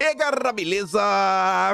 E galera, beleza?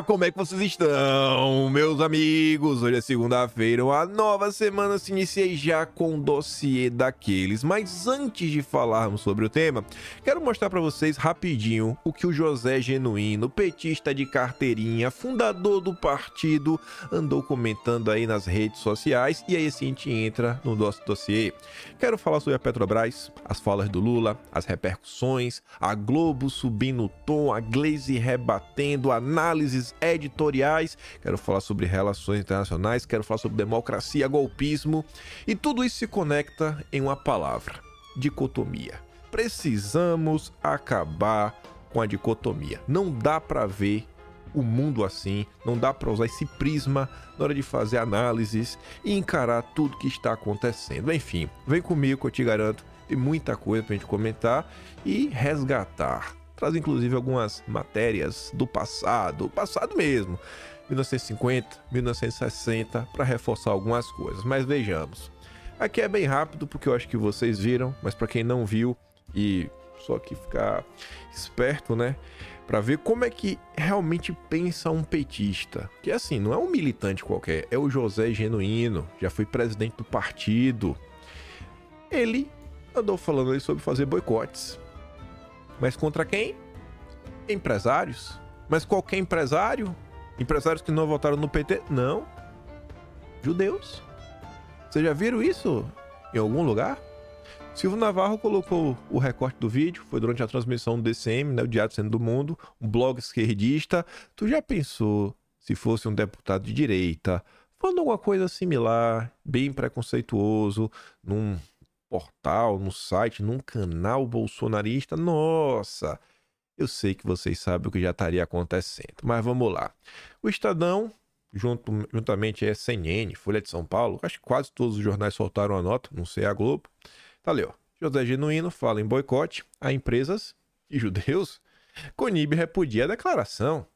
Como é que vocês estão, meus amigos? Hoje é segunda-feira, uma nova semana se inicia e já com o dossiê daqueles. Mas antes de falarmos sobre o tema, quero mostrar para vocês rapidinho o que o José Genuíno, petista de carteirinha, fundador do partido, andou comentando aí nas redes sociais. E aí assim a gente entra no nosso dossiê. Quero falar sobre a Petrobras, as falas do Lula, as repercussões, a Globo subindo o tom, a Glaze rebatendo, análises editoriais, quero falar sobre relações internacionais, quero falar sobre democracia, golpismo, e tudo isso se conecta em uma palavra: dicotomia. Precisamos acabar com a dicotomia. Não dá para ver o mundo assim, não dá para usar esse prisma na hora de fazer análises e encarar tudo que está acontecendo. Enfim, vem comigo que eu te garanto, tem muita coisa pra gente comentar e resgatar. Traz inclusive algumas matérias do passado mesmo, 1950, 1960, para reforçar algumas coisas. Mas vejamos. Aqui é bem rápido porque eu acho que vocês viram, mas para quem não viu e só que ficar esperto, né, para ver como é que realmente pensa um petista. Que assim, não é um militante qualquer, é o José Genuíno, já foi presidente do partido. Ele andou falando aí sobre fazer boicotes. Mas contra quem? Empresários. Mas qualquer empresário? Empresários que não votaram no PT? Não. Judeus. Vocês já viram isso em algum lugar? Silvio Navarro colocou o recorte do vídeo, foi durante a transmissão do DCM, né, o Diário Centro do Mundo, um blog esquerdista. Tu já pensou se fosse um deputado de direita, falando alguma coisa similar, bem preconceituoso, num portal, no site, num canal bolsonarista? Nossa, eu sei que vocês sabem o que já estaria acontecendo, mas vamos lá. O Estadão, juntamente a CNN, Folha de São Paulo, acho que quase todos os jornais soltaram a nota, não sei a Globo. Tá ali, ó. José Genuíno fala em boicote a empresas e judeus. Conib repudia a declaração.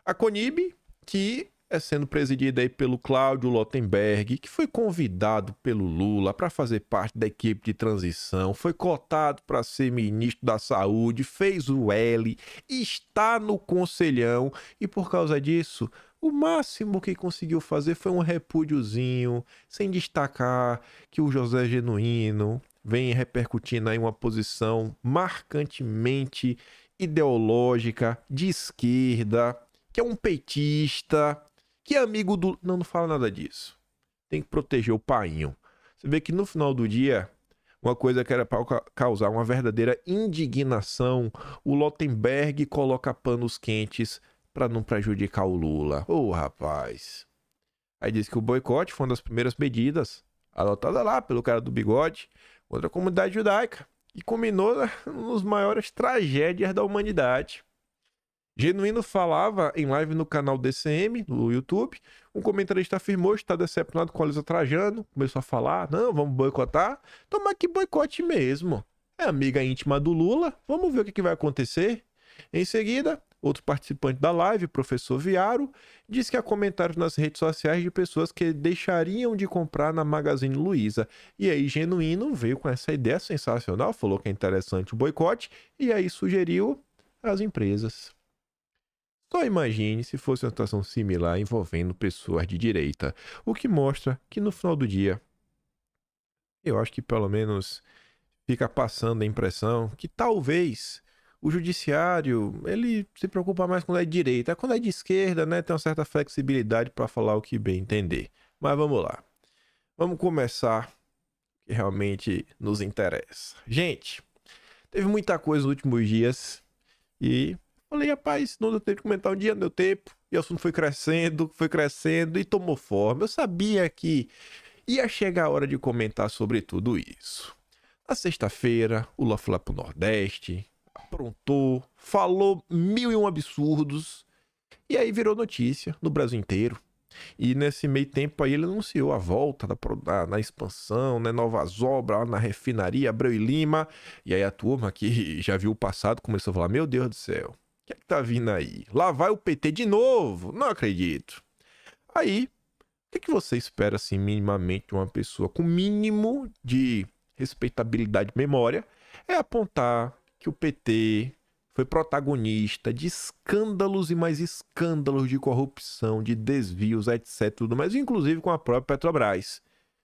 A Conib, que é sendo presidida aí pelo Cláudio Lottenberg, que foi convidado pelo Lula para fazer parte da equipe de transição, foi cotado para ser ministro da Saúde, fez o L, está no Conselhão e por causa disso, o máximo que conseguiu fazer foi um repúdiozinho, sem destacar que o José Genuíno vem repercutindo aí uma posição marcantemente ideológica, de esquerda, que é um petista, que é amigo do... Não fala nada disso. Tem que proteger o painho. Você vê que no final do dia, uma coisa que era para causar uma verdadeira indignação, o Lottenberg coloca panos quentes para não prejudicar o Lula. Ô, rapaz. Aí diz que o boicote foi uma das primeiras medidas adotada lá pelo cara do bigode contra a comunidade judaica e culminou nos maiores tragédias da humanidade. Genuíno falava em live no canal DCM, no YouTube. Um comentarista afirmou estar decepcionado com a Luísa Trajano. Começou a falar, não, vamos boicotar. Toma que boicote mesmo. É amiga íntima do Lula. Vamos ver o que vai acontecer. Em seguida, outro participante da live, professor Viaro, disse que há comentários nas redes sociais de pessoas que deixariam de comprar na Magazine Luiza. E aí Genuíno veio com essa ideia sensacional, falou que é interessante o boicote e aí sugeriu as empresas. Só imagine se fosse uma situação similar envolvendo pessoas de direita, o que mostra que no final do dia, eu acho que pelo menos fica passando a impressão que talvez o judiciário, ele se preocupa mais quando é de direita, quando é de esquerda, né, tem uma certa flexibilidade para falar o que bem entender. Mas vamos lá, vamos começar o que realmente nos interessa. Gente, teve muita coisa nos últimos dias e... falei, rapaz, não deu tempo de comentar um dia, não deu tempo. E o assunto foi crescendo e tomou forma. Eu sabia que ia chegar a hora de comentar sobre tudo isso. Na sexta-feira, o Lula foi lá pro Nordeste, aprontou, falou 1001 absurdos. E aí virou notícia no Brasil inteiro. E nesse meio tempo aí ele anunciou a volta na expansão, né, novas obras lá na refinaria Abreu e Lima. E aí a turma que já viu o passado começou a falar, meu Deus do céu. O que é que tá vindo aí? Lá vai o PT de novo? Não acredito. Aí, o que você espera, assim, minimamente de uma pessoa com mínimo de respeitabilidade e memória? É apontar que o PT foi protagonista de escândalos e mais escândalos de corrupção, de desvios, etc. Tudo mais, inclusive com a própria Petrobras.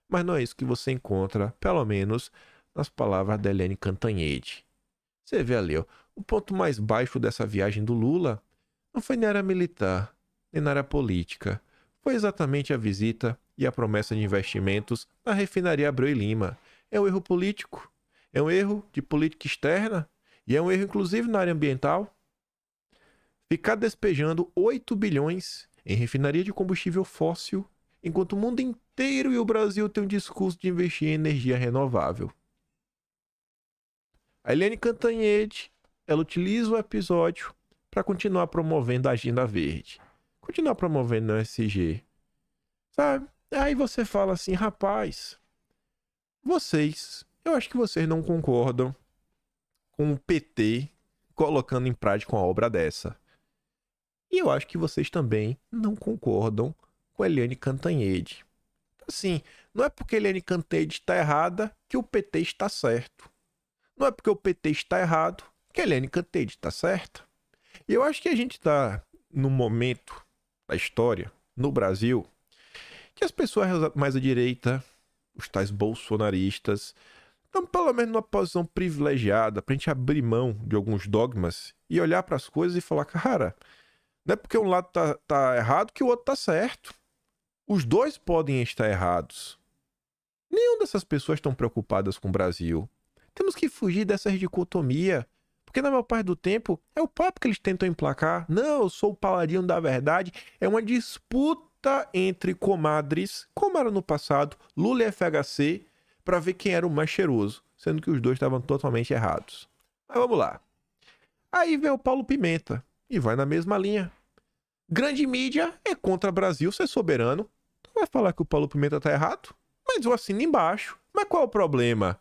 Mas não é isso que você encontra, pelo menos nas palavras da Eliane Cantanhede. Você vê ali, ó, o ponto mais baixo dessa viagem do Lula não foi na área militar, nem na área política. Foi exatamente a visita e a promessa de investimentos na refinaria Abreu e Lima. É um erro político, é um erro de política externa e é um erro inclusive na área ambiental. Ficar despejando 8 bilhões em refinaria de combustível fóssil, enquanto o mundo inteiro e o Brasil tem um discurso de investir em energia renovável. A Eliane Cantanhede, ela utiliza o episódio para continuar promovendo a agenda verde. Continuar promovendo o ESG. Sabe? Aí você fala assim, rapaz, eu acho que vocês não concordam com o PT colocando em prática uma obra dessa. E eu acho que vocês também não concordam com a Eliane Cantanhede. Assim, não é porque a Eliane Cantanhede está errada que o PT está certo. Não é porque o PT está errado que a Eliane Cantanhede está certa. E eu acho que a gente está num momento da história, no Brasil, que as pessoas mais à direita, os tais bolsonaristas, estão pelo menos numa posição privilegiada para a gente abrir mão de alguns dogmas e olhar para as coisas e falar, cara, não é porque um lado tá errado que o outro tá certo. Os dois podem estar errados. Nenhuma dessas pessoas estão preocupadas com o Brasil. Temos que fugir dessa dicotomia. Porque na maior parte do tempo é o papo que eles tentam emplacar. Não, eu sou o paladino da verdade. É uma disputa entre comadres, como era no passado, Lula e FHC, para ver quem era o mais cheiroso. Sendo que os dois estavam totalmente errados. Mas vamos lá. Aí vem o Paulo Pimenta e vai na mesma linha. Grande mídia é contra o Brasil ser soberano. Tu vai falar que o Paulo Pimenta tá errado? Mas eu assino embaixo. Mas qual é o problema?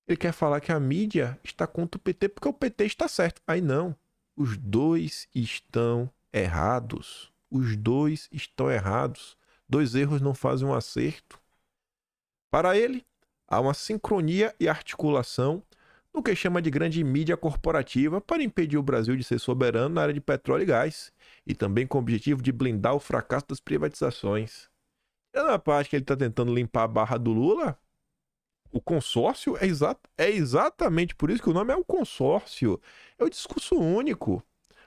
Ele quer falar que a mídia está contra o PT porque o PT está certo. Aí não. Os dois estão errados. Os dois estão errados. Dois erros não fazem um acerto. Para ele, há uma sincronia e articulação no que chama de grande mídia corporativa para impedir o Brasil de ser soberano na área de petróleo e gás. E também com o objetivo de blindar o fracasso das privatizações. E na parte que ele está tentando limpar a barra do Lula, o consórcio é exatamente por isso que o nome é o consórcio. É o discurso único.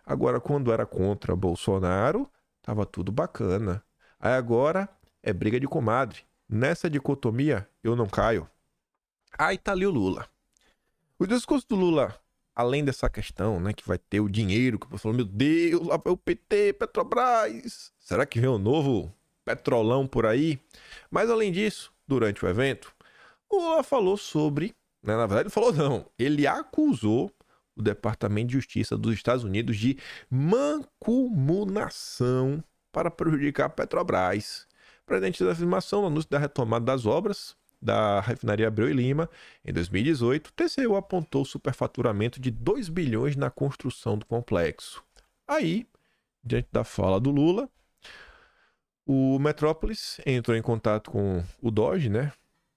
Agora, quando era contra Bolsonaro, tava tudo bacana. Aí agora é briga de comadre. Nessa dicotomia, eu não caio. Aí tá ali o Lula. O discurso do Lula, além dessa questão, né, que vai ter o dinheiro, que eu falo, meu Deus, lá vai o PT, Petrobras. Será que vem um novo petrolão por aí? Mas além disso, durante o evento, o Lula falou sobre, né, na verdade ele falou não, ele acusou o Departamento de Justiça dos Estados Unidos de mancomunação para prejudicar a Petrobras. Para identificar a afirmação no anúncio da retomada das obras da refinaria Abreu e Lima, em 2018, o TCU apontou superfaturamento de 2 bilhões na construção do complexo. Aí, diante da fala do Lula, o Metrópolis entrou em contato com o DOJ, né?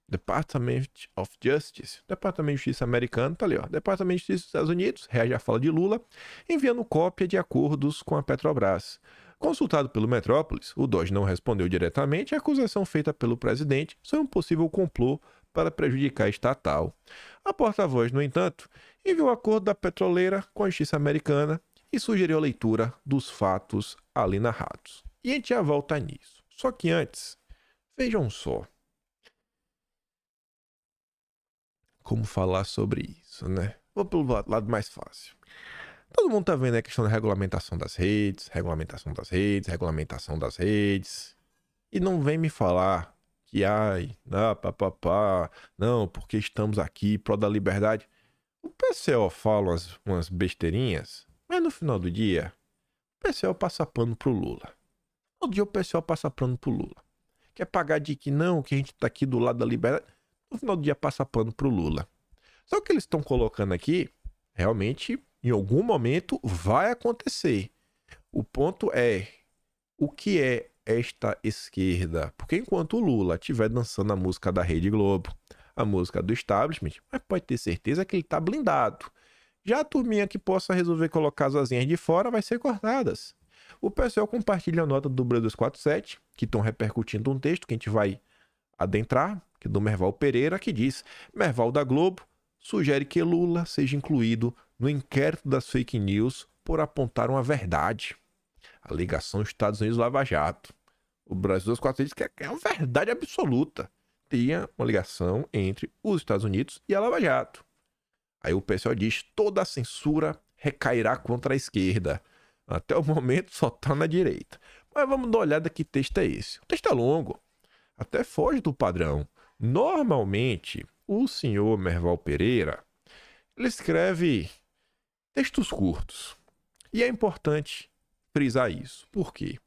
Department of Justice, Departamento de Justiça americano, tá ali, ó. Departamento de Justiça dos Estados Unidos reage à fala de Lula, enviando cópia de acordos com a Petrobras. Consultado pelo Metrópolis, o DOJ não respondeu diretamente à acusação feita pelo presidente sobre um possível complô para prejudicar a estatal. A porta-voz, no entanto, enviou o acordo da petroleira com a justiça americana e sugeriu a leitura dos fatos ali narrados. E a gente já volta nisso. Só que antes, vejam só como falar sobre isso, né? Vou pelo lado mais fácil. Todo mundo tá vendo a questão da regulamentação das redes, E não vem me falar que, não, porque estamos aqui pró da liberdade. O PCO fala umas besteirinhas, mas no final do dia, o PCO passa pano pro Lula. Todo dia o PCO passa pano pro Lula. Quer pagar de que não, que a gente tá aqui do lado da liberdade. No final do dia passa pano pro Lula. Só que eles estão colocando aqui, realmente, em algum momento vai acontecer. O ponto é, o que é esta esquerda? Porque enquanto o Lula estiver dançando a música da Rede Globo, a música do establishment, mas pode ter certeza que ele está blindado. Já a turminha que possa resolver colocar as asinhas de fora vai ser cortadas. O pessoal compartilha a nota do Brasil 247, que estão repercutindo um texto que a gente vai adentrar, que é do Merval Pereira, que diz: Merval da Globo sugere que Lula seja incluído no inquérito das fake news por apontar uma verdade. A ligação Estados Unidos-Lava Jato. O Brasil 247 diz que é uma verdade absoluta. Tinha uma ligação entre os Estados Unidos e a Lava Jato. Aí o pessoal diz: toda a censura recairá contra a esquerda. Até o momento só tá na direita. Mas vamos dar uma olhada que texto é esse. O texto é longo. Até foge do padrão. Normalmente, o senhor Merval Pereira, ele escreve textos curtos. E é importante frisar isso. Por quê?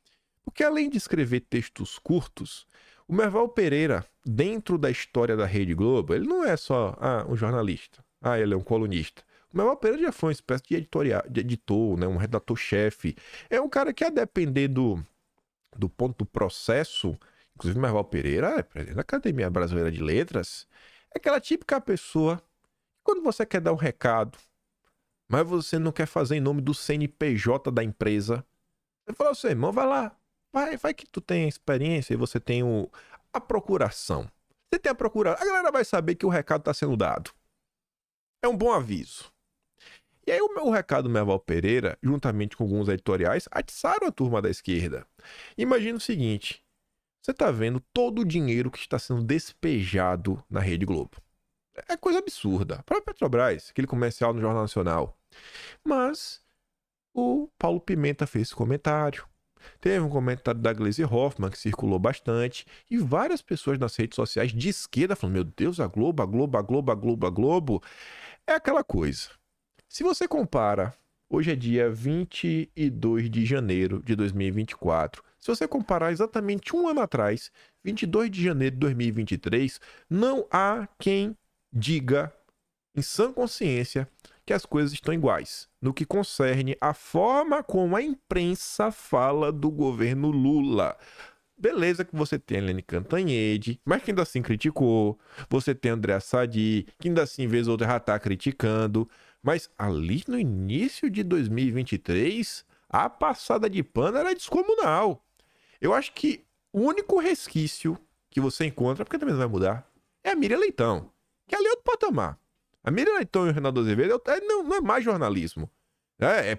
Porque além de escrever textos curtos, o Merval Pereira, dentro da história da Rede Globo, ele não é só um jornalista. Ele é um colunista. O Merval Pereira já foi uma espécie de editor, né? Um redator-chefe. É um cara que, a depender do ponto do processo, inclusive o Merval Pereira é presidente da Academia Brasileira de Letras, é aquela típica pessoa, quando você quer dar um recado, mas você não quer fazer em nome do CNPJ da empresa, você fala assim: irmão, vai lá, vai que tu tem experiência e você tem a procuração. Você tem a procuração, a galera vai saber que o recado está sendo dado. É um bom aviso. E aí o recado do Merval Pereira, juntamente com alguns editoriais, atiçaram a turma da esquerda. Imagina o seguinte: você está vendo todo o dinheiro que está sendo despejado na Rede Globo. É coisa absurda. A própria Petrobras, aquele comercial no Jornal Nacional. Mas o Paulo Pimenta fez esse comentário. Teve um comentário da Gleisi Hoffmann, que circulou bastante, e várias pessoas nas redes sociais de esquerda falando: meu Deus, a Globo, a Globo, a Globo, a Globo, a Globo. É aquela coisa. Se você compara, hoje é dia 22 de janeiro de 2024, se você comparar exatamente um ano atrás, 22 de janeiro de 2023, não há quem diga, em sã consciência, que as coisas estão iguais, no que concerne a forma como a imprensa fala do governo Lula. Beleza que você tem a Helene Cantanhede, mas que ainda assim criticou. Você tem André Sadi, que ainda assim, vez ou outra, já tá criticando. Mas ali no início de 2023, a passada de pano era descomunal. Eu acho que o único resquício que você encontra, porque também não vai mudar, é a Miriam Leitão, que ali é outro patamar. A Miriam Leitão e o Renato Azevedo não é mais jornalismo.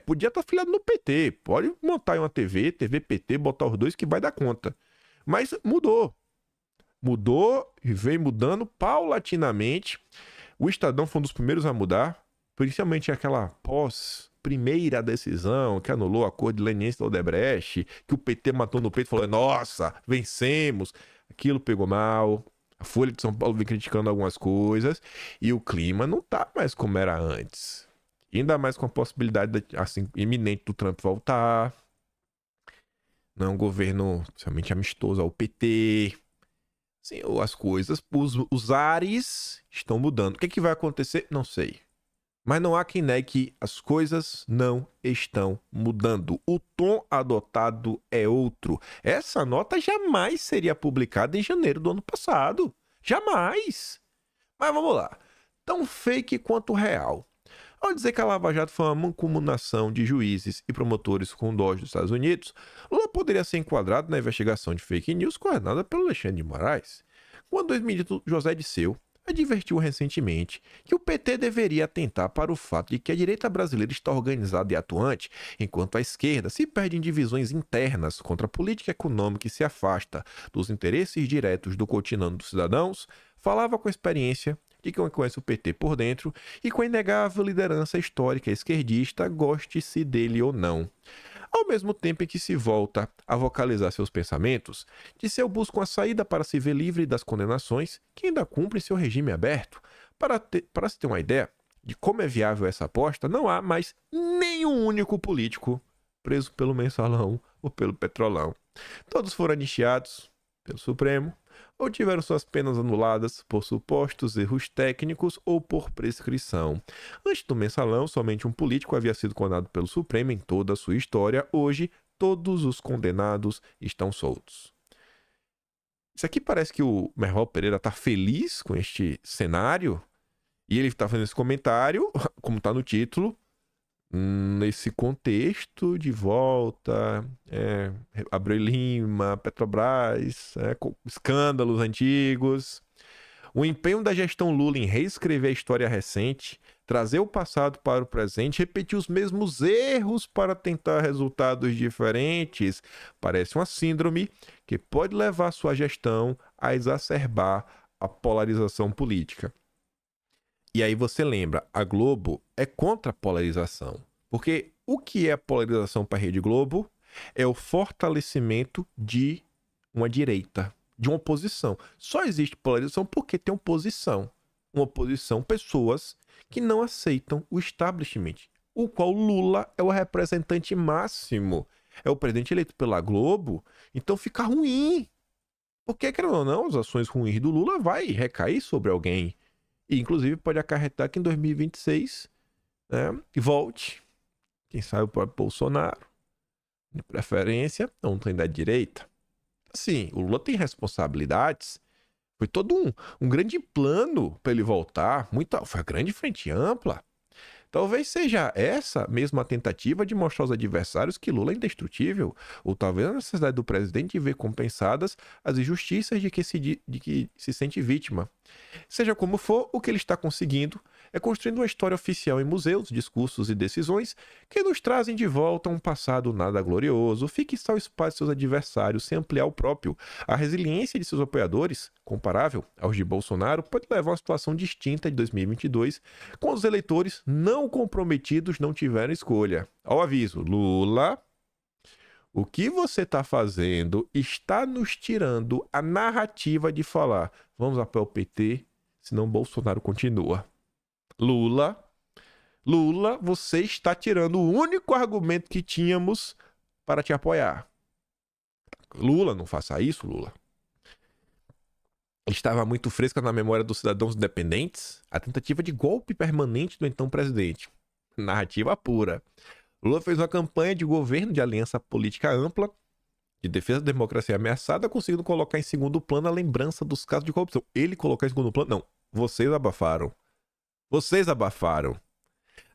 Podia estar afiliado no PT. Pode montar em uma TV PT, botar os dois que vai dar conta. Mas mudou. Mudou e vem mudando paulatinamente. O Estadão foi um dos primeiros a mudar, principalmente aquela pós-primeira decisão que anulou a acordo de leniência da Odebrecht, que o PT matou no peito e falou: nossa, vencemos. Aquilo pegou mal. A Folha de São Paulo vem criticando algumas coisas e o clima não tá mais como era antes. Ainda mais com a possibilidade assim, iminente do Trump voltar. Não é um governo principalmente amistoso ao PT. Assim, as coisas, os ares estão mudando. O que vai acontecer? Não sei. Mas não há quem negue que as coisas não estão mudando. O tom adotado é outro. Essa nota jamais seria publicada em janeiro do ano passado. Jamais. Mas vamos lá. Tão fake quanto real. Ao dizer que a Lava Jato foi uma mancomunação de juízes e promotores com DOJ dos Estados Unidos, Lula poderia ser enquadrado na investigação de fake news coordenada pelo Alexandre de Moraes. Quando o ex-ministro José Dirceu advertiu recentemente que o PT deveria atentar para o fato de que a direita brasileira está organizada e atuante, enquanto a esquerda se perde em divisões internas contra a política econômica e se afasta dos interesses diretos do cotidiano dos cidadãos, falava com experiência de quem conhece o PT por dentro e com a inegável liderança histórica esquerdista, goste-se dele ou não. Ao mesmo tempo em que se volta a vocalizar seus pensamentos, Dirceu busca uma saída para se ver livre das condenações que ainda cumprem seu regime aberto. Para se ter uma ideia de como é viável essa aposta, não há mais nenhum único político preso pelo Mensalão ou pelo Petrolão. Todos foram anistiados pelo Supremo ou tiveram suas penas anuladas por supostos erros técnicos ou por prescrição. Antes do Mensalão, somente um político havia sido condenado pelo Supremo em toda a sua história. Hoje, todos os condenados estão soltos. Isso aqui parece que o Merval Pereira está feliz com este cenário E ele está fazendo esse comentário, como está no título, nesse contexto de volta, Abreu e Lima, Petrobras, escândalos antigos. O empenho da gestão Lula em reescrever a história recente, trazer o passado para o presente, repetir os mesmos erros para tentar resultados diferentes, parece uma síndrome que pode levar sua gestão a exacerbar a polarização política. E aí você lembra, a Globo é contra a polarização. Porque o que é a polarização para a Rede Globo? É o fortalecimento de uma direita, de uma oposição. Só existe polarização porque tem oposição. Uma oposição, pessoas que não aceitam o establishment, o qual Lula é o representante máximo. É o presidente eleito pela Globo, então fica ruim. Porque, querendo ou não, as ações ruins do Lula vai recair sobre alguém. E, inclusive, pode acarretar que em 2026 volte, quem sabe o próprio Bolsonaro, de preferência, não tem da direita. Assim, o Lula tem responsabilidades. Foi todo um grande plano para ele voltar. Foi uma grande frente ampla. Talvez seja essa mesma tentativa de mostrar aos adversários que Lula é indestrutível, ou talvez a necessidade do presidente de ver compensadas as injustiças de que se sente vítima. Seja como for, o que ele está conseguindo é construindo uma história oficial em museus, discursos e decisões que nos trazem de volta a um passado nada glorioso, fixar o espaço de seus adversários sem ampliar o próprio. A resiliência de seus apoiadores, comparável aos de Bolsonaro, pode levar a uma situação distinta de 2022, quando os eleitores não comprometidos não tiveram escolha. Ao aviso, Lula, o que você está fazendo está nos tirando a narrativa de falar vamos apoiar o PT, senão Bolsonaro continua. Lula, você está tirando o único argumento que tínhamos para te apoiar. Lula, não faça isso, Lula. Estava muito fresca na memória dos cidadãos independentes a tentativa de golpe permanente do então presidente. Narrativa pura. Lula fez uma campanha de governo de aliança política ampla, de defesa da democracia ameaçada, conseguindo colocar em segundo plano a lembrança dos casos de corrupção. Ele colocar em segundo plano? Não. Vocês abafaram. Vocês abafaram.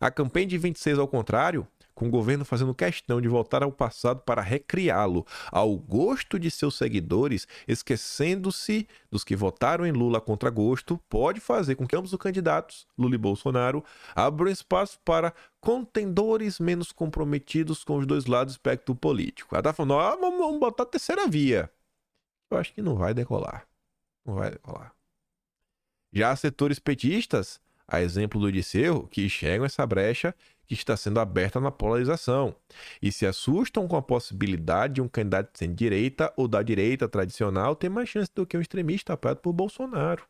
A campanha de 26, ao contrário, com o governo fazendo questão de voltar ao passado para recriá-lo ao gosto de seus seguidores, esquecendo-se dos que votaram em Lula contra gosto, pode fazer com que ambos os candidatos, Lula e Bolsonaro, abram espaço para contendores menos comprometidos com os dois lados do espectro político. Ela tá falando, vamos botar a terceira via. Eu acho que não vai decolar. Não vai decolar. Já setores petistas, a exemplo do Disseu, que enxergam essa brecha que está sendo aberta na polarização e se assustam com a possibilidade de um candidato de centro-direita ou da direita tradicional ter mais chance do que um extremista apoiado por Bolsonaro.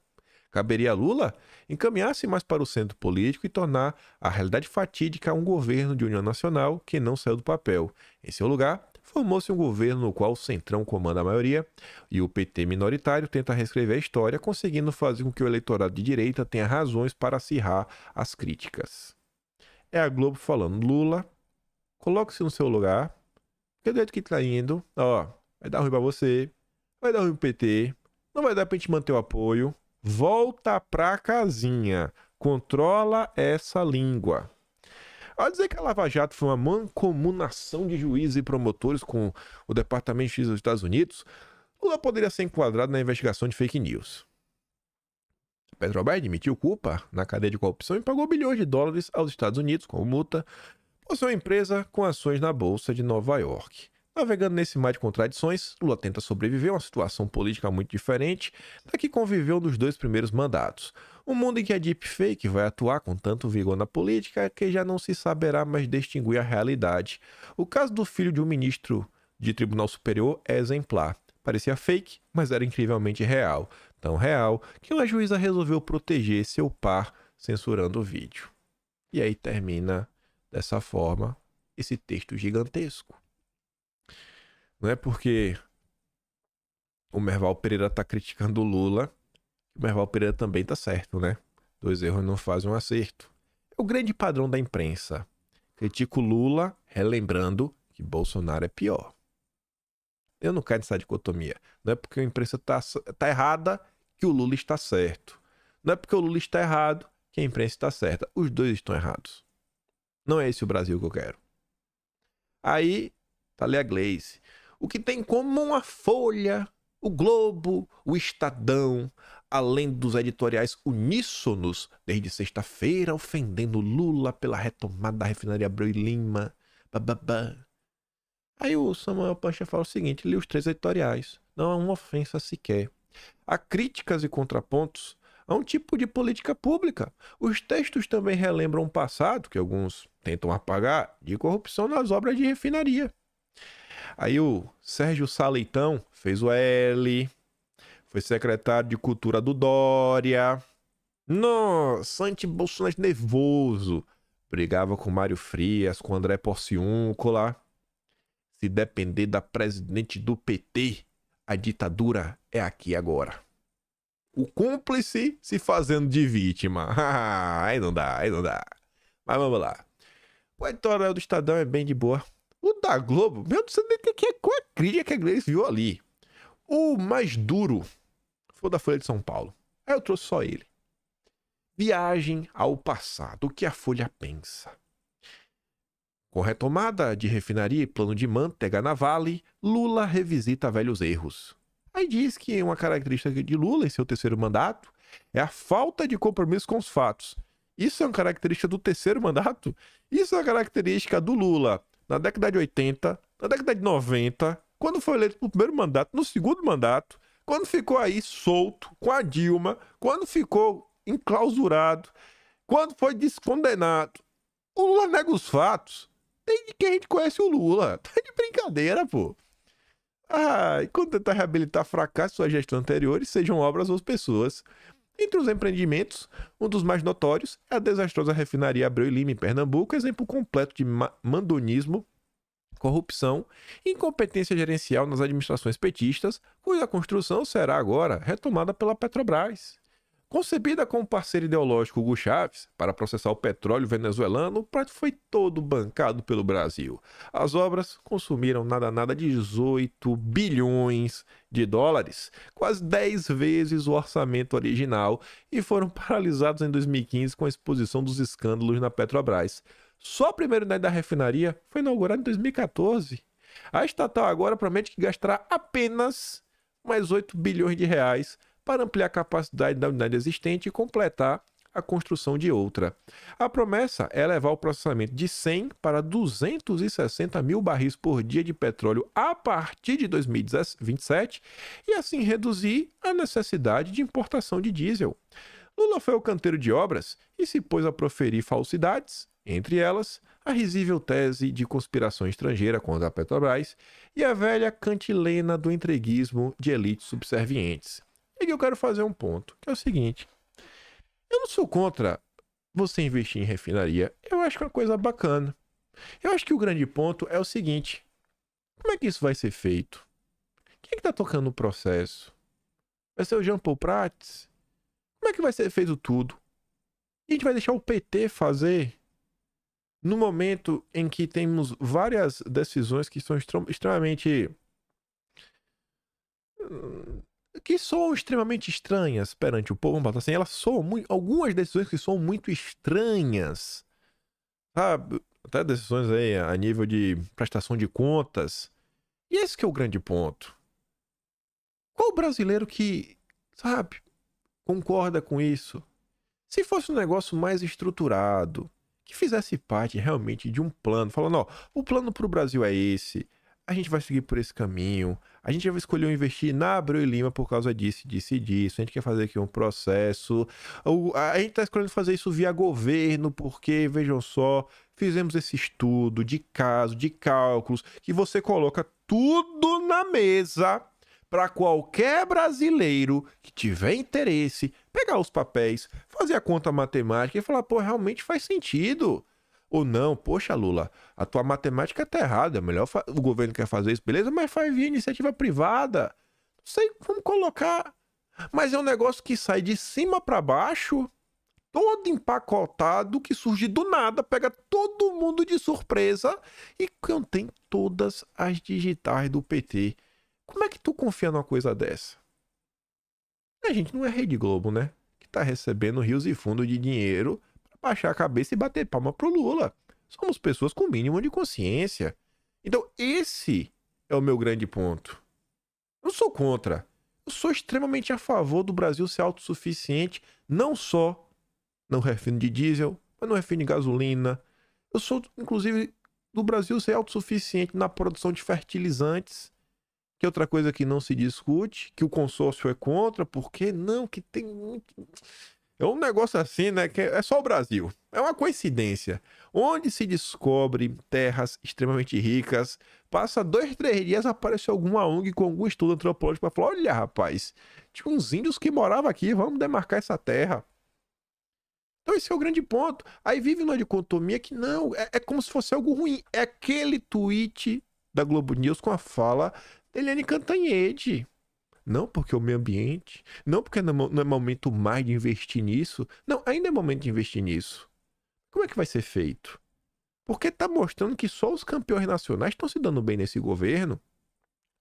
Caberia a Lula encaminhar-se mais para o centro político e tornar a realidade fatídica um governo de união nacional que não saiu do papel. Em seu lugar, formou-se um governo no qual o Centrão comanda a maioria e o PT minoritário tenta reescrever a história, conseguindo fazer com que o eleitorado de direita tenha razões para acirrar as críticas. É a Globo falando, Lula, coloque-se no seu lugar, porque do jeito que tá indo, vai dar ruim pra você, vai dar ruim pro PT, não vai dar pra gente manter o apoio, volta pra casinha, controla essa língua. Ao dizer que a Lava Jato foi uma mancomunação de juízes e promotores com o Departamento de Justiça dos Estados Unidos, Lula poderia ser enquadrado na investigação de fake news. A Petrobras admitiu culpa na cadeia de corrupção e pagou bilhões de dólares aos Estados Unidos como multa por ser uma empresa com ações na Bolsa de Nova York. Navegando nesse mar de contradições, Lula tenta sobreviver a uma situação política muito diferente da que conviveu nos 2 primeiros mandatos. Um mundo em que a deepfake vai atuar com tanto vigor na política que já não se saberá mais distinguir a realidade. O caso do filho de um ministro de Tribunal Superior é exemplar. Parecia fake, mas era incrivelmente real. Tão real que uma juíza resolveu proteger seu par censurando o vídeo. E aí termina dessa forma esse texto gigantesco. Não é porque o Merval Pereira está criticando o Lula que o Merval Pereira também está certo, né? 2 erros não fazem um acerto. É o grande padrão da imprensa. Critica o Lula, relembrando que Bolsonaro é pior. Eu não quero essa dicotomia. Não é porque a imprensa está errada que o Lula está certo. Não é porque o Lula está errado que a imprensa está certa. Os dois estão errados. Não é esse o Brasil que eu quero. Aí, tá ali a Gleice. O que tem em comum a Folha, o Globo, o Estadão, além dos editoriais uníssonos, desde sexta-feira, ofendendo Lula pela retomada da refinaria Abreu e Lima. Bababá. Aí o Samuel Pancha fala o seguinte, li os 3 editoriais. Não há uma ofensa sequer. Há críticas e contrapontos a um tipo de política pública. Os textos também relembram um passado, que alguns tentam apagar, de corrupção nas obras de refinaria. Aí o Sérgio Saleitão fez o L, foi secretário de Cultura do Dória. Nossa, anti-Bolsonaro nervoso. Brigava com Mário Frias, com André Porciúncula. Se depender da presidente do PT, a ditadura é aqui agora. O cúmplice se fazendo de vítima. Aí não dá, aí não dá. Mas vamos lá. O editorial do Estadão é bem de boa. O da Globo, meu Deus, qual a crítica que a Gleice viu ali? O mais duro foi o da Folha de São Paulo. Aí eu trouxe só ele. Viagem ao passado. O que a Folha pensa? Com retomada de refinaria e plano de manteiga na Vale, Lula revisita velhos erros. Aí diz que uma característica de Lula em seu terceiro mandato é a falta de compromisso com os fatos. Isso é uma característica do terceiro mandato? Isso é uma característica do Lula na década de 80, na década de 90, quando foi eleito no primeiro mandato, no segundo mandato, quando ficou aí solto com a Dilma, quando ficou enclausurado, quando foi descondenado. O Lula nega os fatos. Desde que a gente conhece o Lula. Tá de brincadeira, pô. E quando tentar reabilitar fracassos de sua gestão anteriores, sejam obras ou pessoas. Entre os empreendimentos, um dos mais notórios é a desastrosa refinaria Abreu e Lima em Pernambuco, exemplo completo de mandonismo, corrupção e incompetência gerencial nas administrações petistas, cuja construção será agora retomada pela Petrobras. Concebida como parceiro ideológico Hugo Chávez para processar o petróleo venezuelano, o projeto foi todo bancado pelo Brasil. As obras consumiram nada de 18 bilhões de dólares, quase 10 vezes o orçamento original, e foram paralisados em 2015 com a exposição dos escândalos na Petrobras. Só a primeira unidade da refinaria foi inaugurada em 2014. A estatal agora promete que gastará apenas mais 8 bilhões de reais para ampliar a capacidade da unidade existente e completar a construção de outra. A promessa é levar o processamento de 100 para 260 mil barris por dia de petróleo a partir de 2027 e assim reduzir a necessidade de importação de diesel. Lula foi ao canteiro de obras e se pôs a proferir falsidades, entre elas a risível tese de conspiração estrangeira contra a Petrobras e a velha cantilena do entreguismo de elites subservientes. E aqui eu quero fazer um ponto, que é o seguinte. Eu não sou contra você investir em refinaria. Eu acho que é uma coisa bacana. Eu acho que o grande ponto é o seguinte. Como é que isso vai ser feito? Quem é que tá tocando o processo? Vai ser o Jean Paul Prats? Como é que vai ser feito tudo? E a gente vai deixar o PT fazer no momento em que temos várias decisões que são extremamente... que soam extremamente estranhas perante o povo, vamos botar assim, elas soam muito, algumas decisões que soam muito estranhas, sabe? Até decisões aí a nível de prestação de contas. E esse que é o grande ponto. Qual brasileiro que, sabe, concorda com isso? Se fosse um negócio mais estruturado, que fizesse parte realmente de um plano, falando, ó, o plano para o Brasil é esse, a gente vai seguir por esse caminho, a gente já escolheu investir na Abreu e Lima por causa disso, disso e disso, a gente quer fazer aqui um processo, a gente está escolhendo fazer isso via governo, porque, vejam só, fizemos esse estudo de caso, de cálculos, que você coloca tudo na mesa para qualquer brasileiro que tiver interesse, pegar os papéis, fazer a conta matemática e falar, pô, realmente faz sentido. Ou não, poxa, Lula, a tua matemática tá errada, é melhor o governo quer fazer isso, beleza? Mas faz via iniciativa privada. Não sei como colocar. Mas é um negócio que sai de cima para baixo, todo empacotado, que surge do nada, pega todo mundo de surpresa e contém todas as digitais do PT. Como é que tu confia numa coisa dessa? A gente não é Rede Globo, né? Que tá recebendo rios e fundos de dinheiro para baixar a cabeça e bater palma pro Lula. Somos pessoas com mínimo de consciência. Então, esse é o meu grande ponto. Eu sou contra. Eu sou extremamente a favor do Brasil ser autossuficiente, não só no refino de diesel, mas no refino de gasolina. Eu sou, inclusive, do Brasil ser autossuficiente na produção de fertilizantes, que é outra coisa que não se discute, que o consórcio é contra, porque não, que tem muito... É um negócio assim, né, que é só o Brasil. É uma coincidência. Onde se descobre terras extremamente ricas, passa 2, 3 dias, aparece alguma ONG com algum estudo antropológico para falar, olha, rapaz, tinha uns índios que moravam aqui, vamos demarcar essa terra. Então esse é o grande ponto. Aí vive uma dicotomia que não, é como se fosse algo ruim. É aquele tweet da Globo News com a fala da Eliane Cantanhede. Não porque o meio ambiente, não porque não é momento mais de investir nisso. Não, ainda é momento de investir nisso. Como é que vai ser feito? Porque tá mostrando que só os campeões nacionais estão se dando bem nesse governo.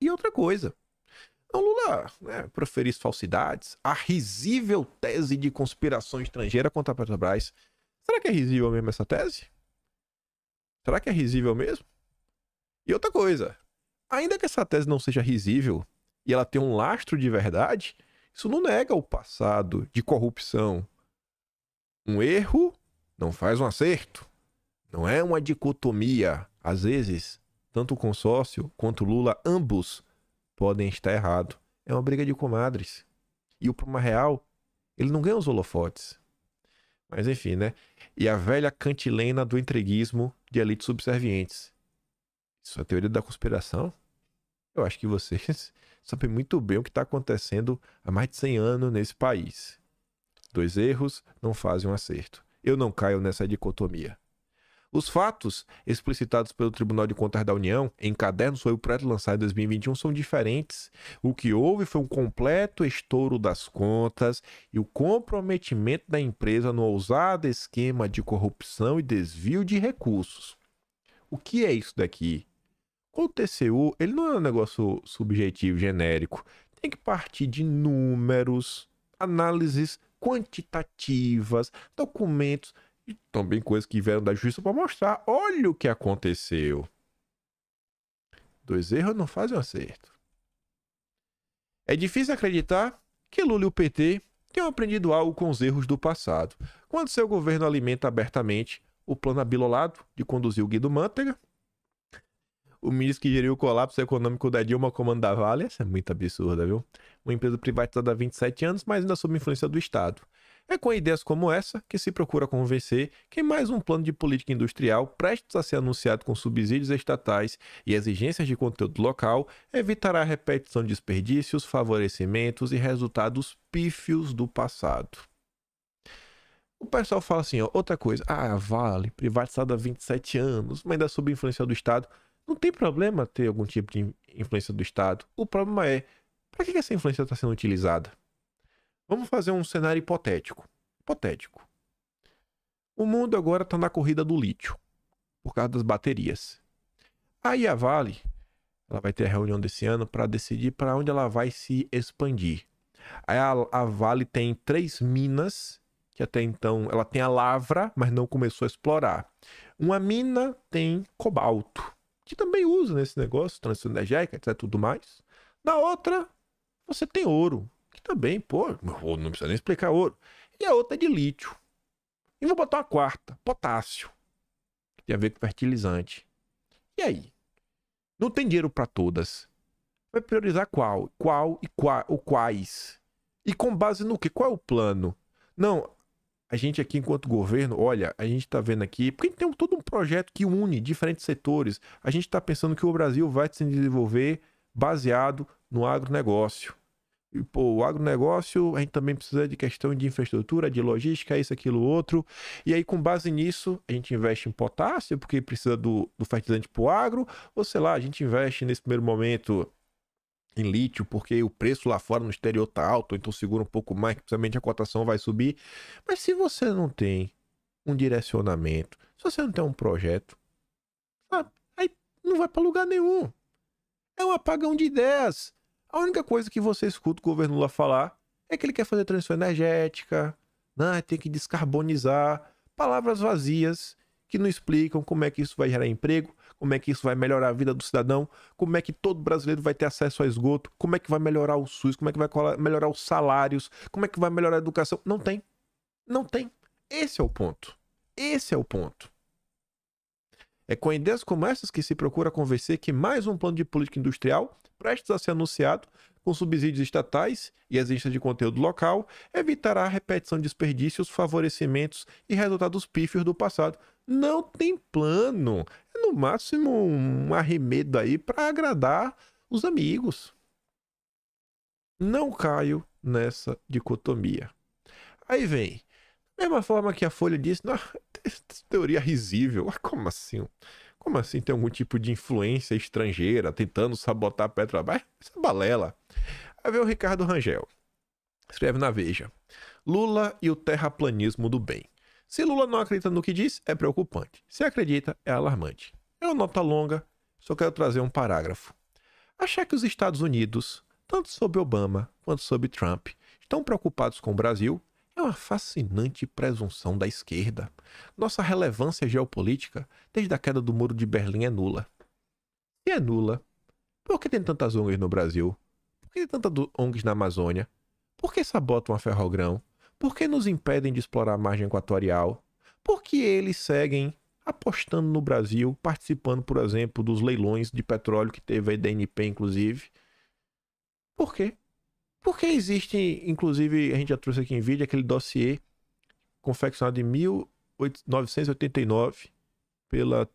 E outra coisa, o Lula, né, proferir falsidades, a risível tese de conspiração estrangeira contra a Petrobras. Será que é risível mesmo essa tese? Será que é risível mesmo? E outra coisa, ainda que essa tese não seja risível e ela tenha um lastro de verdade, isso não nega o passado de corrupção. Um erro não faz um acerto. Não é uma dicotomia. Às vezes, tanto o consórcio quanto o Lula, ambos podem estar errados. É uma briga de comadres. E o problema real, ele não ganha os holofotes. Mas enfim, né? E a velha cantilena do entreguismo de elites subservientes. Isso é a teoria da conspiração? Eu acho que vocês sabem muito bem o que está acontecendo há mais de 100 anos nesse país. 2 erros não fazem um acerto. Eu não caio nessa dicotomia. Os fatos explicitados pelo Tribunal de Contas da União em caderno sobre o projeto lançado em 2021 são diferentes. O que houve foi um completo estouro das contas e o comprometimento da empresa no ousado esquema de corrupção e desvio de recursos. O que é isso daqui? O TCU, ele não é um negócio subjetivo, genérico. Tem que partir de números, análises quantitativas, documentos, e também coisas que vieram da justiça para mostrar. Olha o que aconteceu. 2 erros não fazem um acerto. É difícil acreditar que Lula e o PT tenham aprendido algo com os erros do passado, quando seu governo alimenta abertamente o plano abilolado de conduzir o Guido Mantega, o ministro que geriu o colapso econômico da Dilma comando da Vale. Essa é muito absurda, viu? Uma empresa privatizada há 27 anos, mas ainda sob influência do Estado. É com ideias como essa que se procura convencer que mais um plano de política industrial, prestes a ser anunciado com subsídios estatais e exigências de conteúdo local, evitará a repetição de desperdícios, favorecimentos e resultados pífios do passado. O pessoal fala assim, ó, outra coisa, a Vale, privatizada há 27 anos, mas ainda sob influência do Estado. Não tem problema ter algum tipo de influência do Estado. O problema é, para que essa influência está sendo utilizada? Vamos fazer um cenário hipotético. Hipotético. O mundo agora está na corrida do lítio, por causa das baterias. Aí a Vale, ela vai ter a reunião desse ano para decidir para onde ela vai se expandir. Aí a Vale tem 3 minas, que até então ela tem a lavra, mas não começou a explorar. Uma mina tem cobalto, que também usa nesse negócio, transição energética, etc, tudo mais. Na outra, você tem ouro, que também, pô, não precisa nem explicar ouro. E a outra é de lítio. E vou botar uma quarta, potássio, que tem a ver com fertilizante. E aí? Não tem dinheiro para todas. Vai priorizar qual? Quais? E com base no quê? Qual é o plano? Não, a gente aqui enquanto governo, olha, a gente tá vendo aqui, porque tem todo um projeto que une diferentes setores. A gente tá pensando que o Brasil vai se desenvolver baseado no agronegócio. E, pô, o agronegócio, a gente também precisa de questão de infraestrutura, de logística, isso, aquilo, outro. E aí, com base nisso, a gente investe em potássio, porque precisa do fertilizante pro agro, ou sei lá, a gente investe nesse primeiro momento em lítio, porque o preço lá fora no exterior tá alto, então segura um pouco mais, principalmente a cotação vai subir. Mas se você não tem um direcionamento, se você não tem um projeto, aí não vai para lugar nenhum. É um apagão de ideias. A única coisa que você escuta o governo Lula falar é que ele quer fazer transição energética, Não, tem que descarbonizar. Palavras vazias que não explicam como é que isso vai gerar emprego, como é que isso vai melhorar a vida do cidadão, como é que todo brasileiro vai ter acesso a esgoto, como é que vai melhorar o SUS, como é que vai melhorar os salários, como é que vai melhorar a educação. Não tem. Não tem. Esse é o ponto. Esse é o ponto. É com ideias como essas que se procura convencer que mais um plano de política industrial, prestes a ser anunciado, com subsídios estatais e existência de conteúdo local, evitará a repetição de desperdícios, favorecimentos e resultados pífios do passado. Não tem plano. É no máximo um arremedo aí para agradar os amigos. Não caio nessa dicotomia. Aí vem. Mesma forma que a Folha disse, não, teoria risível. Como assim? Como assim tem algum tipo de influência estrangeira tentando sabotar a Petrobras? Isso é balela. Aí vem o Ricardo Rangel. Escreve na Veja. Lula e o terraplanismo do bem. Se Lula não acredita no que diz, é preocupante. Se acredita, é alarmante. É uma nota longa, só quero trazer um parágrafo. Achar que os Estados Unidos, tanto sob Obama quanto sob Trump, estão preocupados com o Brasil é uma fascinante presunção da esquerda. Nossa relevância geopolítica, desde a queda do Muro de Berlim, é nula. E é nula. Por que tem tantas ONGs no Brasil? Por que tem tantas ONGs na Amazônia? Por que sabotam a Ferrogrão? Por que nos impedem de explorar a margem equatorial? Por que eles seguem apostando no Brasil, participando, por exemplo, dos leilões de petróleo que teve a DNP, inclusive? Por quê? Porque existe, inclusive, a gente já trouxe aqui em vídeo, aquele dossiê confeccionado em 1989 pelo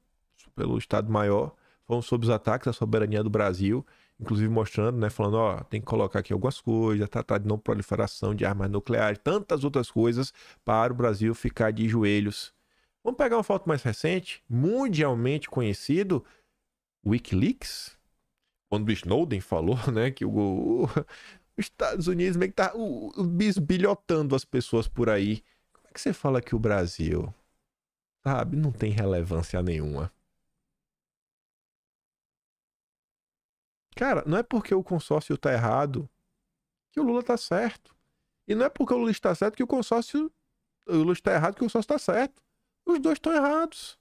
Estado-Maior, falando sobre os ataques à soberania do Brasil, inclusive mostrando, né, falando, ó, tem que colocar aqui algumas coisas, tratar de não proliferação de armas nucleares, tantas outras coisas para o Brasil ficar de joelhos. Vamos pegar uma foto mais recente, mundialmente conhecido, WikiLeaks, quando o Snowden falou, né, que os Estados Unidos meio que tá bisbilhotando as pessoas por aí. Como é que você fala que o Brasil, sabe, não tem relevância nenhuma? Cara, não é porque o consórcio tá errado que o Lula tá certo. E não é porque o Lula está certo que o Lula está errado que o consórcio tá certo. Os dois estão errados.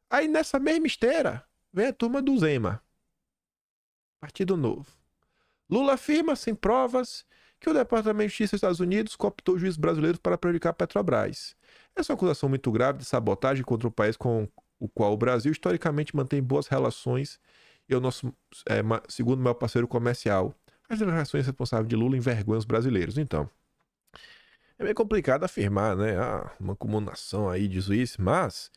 Aí nessa mesma esteira, vem a turma do Zema. Partido Novo. Lula afirma, sem provas, que o Departamento de Justiça dos Estados Unidos cooptou juízes brasileiros para prejudicar a Petrobras. Essa é uma acusação muito grave de sabotagem contra o país com o qual o Brasil historicamente mantém boas relações e é o nosso segundo maior parceiro comercial. As declarações responsáveis de Lula envergonham os brasileiros. Então, é meio complicado afirmar, né? Uma acumulação aí de juízes, mas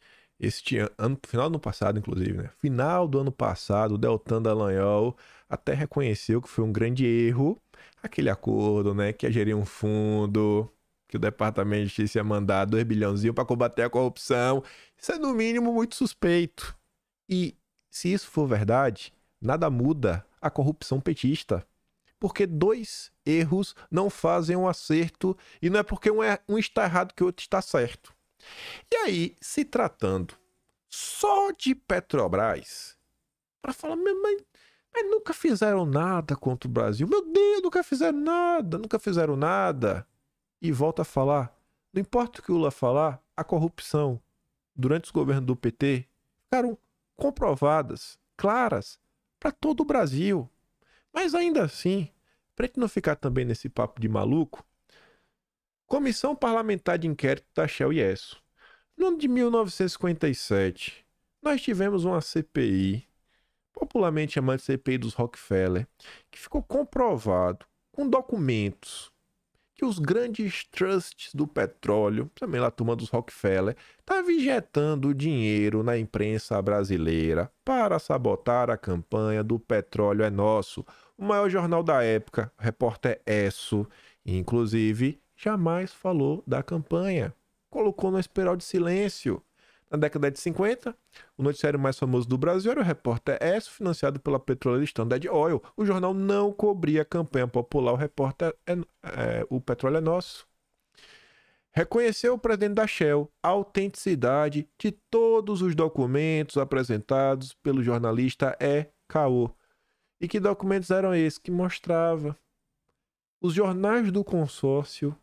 final do ano passado, inclusive, né? Final do ano passado, o Deltan Dallagnol até reconheceu que foi um grande erro aquele acordo, né? Que ia gerir um fundo, que o Departamento de Justiça ia mandar 2 bilhãozinho para combater a corrupção. Isso é, no mínimo, muito suspeito. E se isso for verdade, nada muda a corrupção petista. Porque 2 erros não fazem um acerto, e não é porque um está errado que o outro está certo. E aí, se tratando só de Petrobras, para falar, mas nunca fizeram nada contra o Brasil. Meu Deus, nunca fizeram nada. E volta a falar, não importa o que o Lula falar, a corrupção durante os governos do PT ficaram comprovadas, claras, para todo o Brasil. Mas ainda assim, para gente não ficar também nesse papo de maluco, Comissão Parlamentar de Inquérito da Shell e Esso. No ano de 1957, nós tivemos uma CPI, popularmente chamada de CPI dos Rockefeller, que ficou comprovado com documentos que os grandes trusts do petróleo, também lá a turma dos Rockefeller, estavam injetando dinheiro na imprensa brasileira para sabotar a campanha do Petróleo é Nosso. O maior jornal da época, o Repórter Esso, inclusive, jamais falou da campanha. Colocou na espiral de silêncio. Na década de 50, o noticiário mais famoso do Brasil era o Repórter Esso, financiado pela petroleira Standard Oil. O jornal não cobria a campanha popular, o Petróleo é Nosso. Reconheceu o presidente da Shell a autenticidade de todos os documentos apresentados pelo jornalista caô. E que documentos eram esses? Que mostrava os jornais do consórcio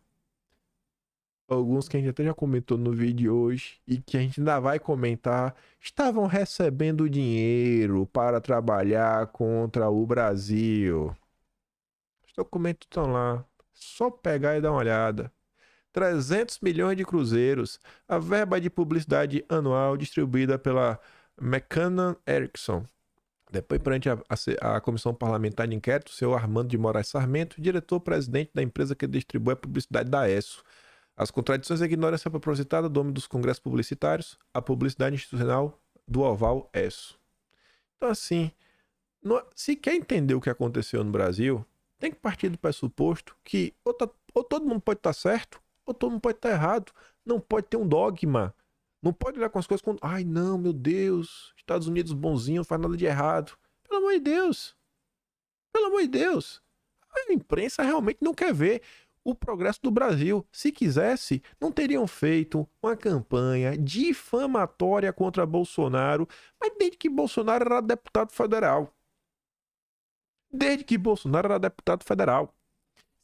alguns que a gente até já comentou no vídeo de hoje e que a gente ainda vai comentar, estavam recebendo dinheiro para trabalhar contra o Brasil. Os documentos estão lá. Só pegar e dar uma olhada. 300 milhões de cruzeiros. A verba de publicidade anual distribuída pela McCann Erickson. Depois, perante a Comissão Parlamentar de Inquérito, o senhor Armando de Moraes Sarmento, diretor-presidente da empresa que distribui a publicidade da ESSO. As contradições e a ignorância propositada do homem dos congressos publicitários, a publicidade institucional do Oval ESSO. Então, assim, se quer entender o que aconteceu no Brasil, tem que partir do pressuposto que ou todo mundo pode estar certo, ou todo mundo pode estar errado. Não pode ter um dogma. Não pode olhar com as coisas como, ai não, meu Deus, Estados Unidos bonzinho, não faz nada de errado. Pelo amor de Deus. Pelo amor de Deus. A imprensa realmente não quer ver o progresso do Brasil. Se quisesse, não teriam feito uma campanha difamatória contra Bolsonaro, mas desde que Bolsonaro era deputado federal. Desde que Bolsonaro era deputado federal.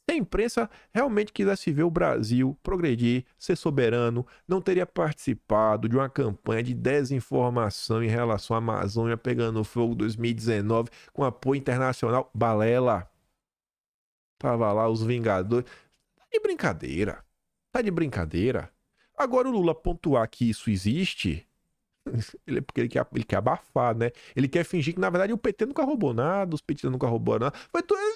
Se a imprensa realmente quisesse ver o Brasil progredir, ser soberano, não teria participado de uma campanha de desinformação em relação à Amazônia pegando fogo em 2019 com apoio internacional. Balela. Tava lá os Vingadores. Tá de brincadeira. Tá de brincadeira. Agora o Lula pontuar que isso existe, porque ele quer abafar, né? Ele quer fingir que, na verdade, o PT nunca roubou nada, os petistas nunca roubaram nada.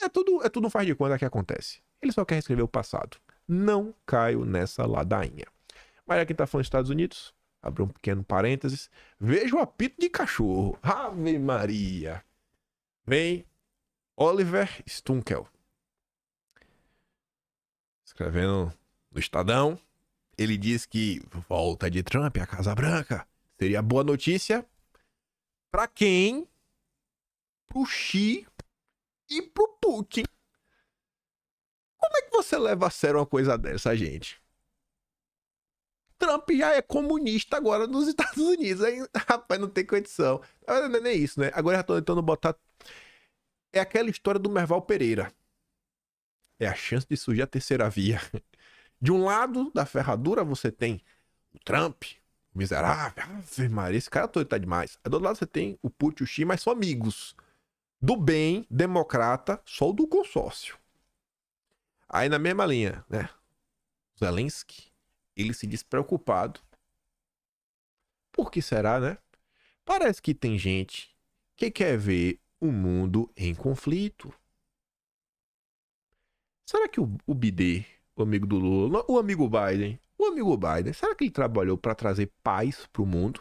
É tudo um faz de conta que acontece. Ele só quer reescrever o passado. Não caio nessa ladainha. Mas aqui tá falando dos Estados Unidos. Abre um pequeno parênteses. Veja o apito de cachorro. Ave Maria. Vem Oliver Stunkel. Escrevendo no Estadão. Ele diz que volta de Trump à Casa Branca seria boa notícia para quem? Pro Xi e pro Putin. Como é que você leva a sério uma coisa dessa, gente? Trump já é comunista agora nos Estados Unidos. Aí, rapaz, não tem condição. Não é nem isso, né? Agora já tô tentando botar... É aquela história do Merval Pereira. É a chance de surgir a terceira via. De um lado da ferradura você tem o Trump, o miserável, Ave Maria, esse cara todo tá demais. Aí do outro lado você tem o Putin e o Xi, mas são amigos. Do bem, democrata, só o do consórcio. Aí na mesma linha, né? Zelensky, ele se diz preocupado. Por que será, né? Parece que tem gente que quer ver o mundo em conflito. Será que o BD, o amigo do Lula, o amigo Biden, será que ele trabalhou para trazer paz pro mundo?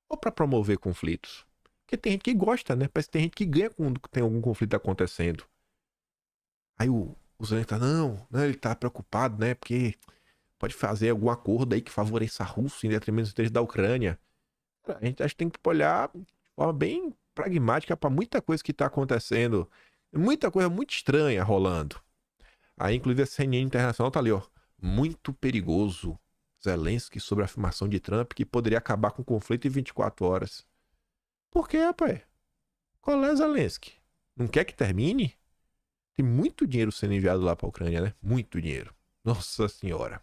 Ou para promover conflitos? Porque tem gente que gosta, né? Parece que tem gente que ganha quando tem algum conflito acontecendo. Aí o Zelensky tá, não, ele tá preocupado, né? Porque pode fazer algum acordo aí que favoreça a Rússia em detrimento dos interesses da Ucrânia. A gente acho que tem que olhar de forma bem pragmática para muita coisa que tá acontecendo. Muita coisa muito estranha rolando. Aí, inclusive, a CNN Internacional tá ali, ó. Muito perigoso. Zelensky sobre a afirmação de Trump que poderia acabar com o conflito em 24 horas. Por quê, rapaz? Qual é Zelensky? Não quer que termine? Tem muito dinheiro sendo enviado lá pra Ucrânia, né? Muito dinheiro. Nossa Senhora.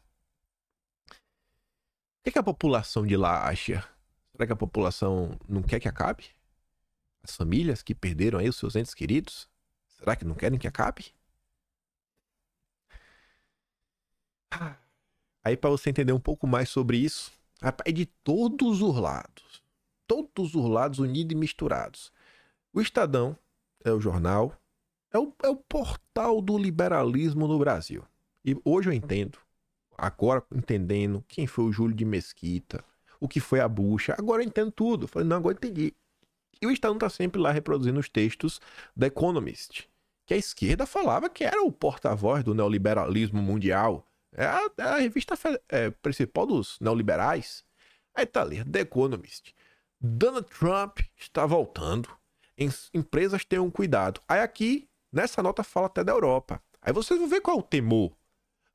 O que a população de lá acha? Será que a população não quer que acabe? As famílias que perderam aí os seus entes queridos? Será que não querem que acabe? Aí para você entender um pouco mais sobre isso, é de todos os lados unidos e misturados. O Estadão é o jornal, é o portal do liberalismo no Brasil. E hoje eu entendo, agora entendendo quem foi o Júlio de Mesquita, o que foi a bucha, agora eu entendo tudo. Eu falei, não, agora eu entendi. E o Estadão tá sempre lá reproduzindo os textos da Economist, que a esquerda falava que era o porta-voz do neoliberalismo mundial. É a revista principal dos neoliberais. Aí tá ali, The Economist. Donald Trump está voltando. Empresas tenham cuidado. Aí aqui, nessa nota, fala até da Europa. Aí vocês vão ver qual é o temor.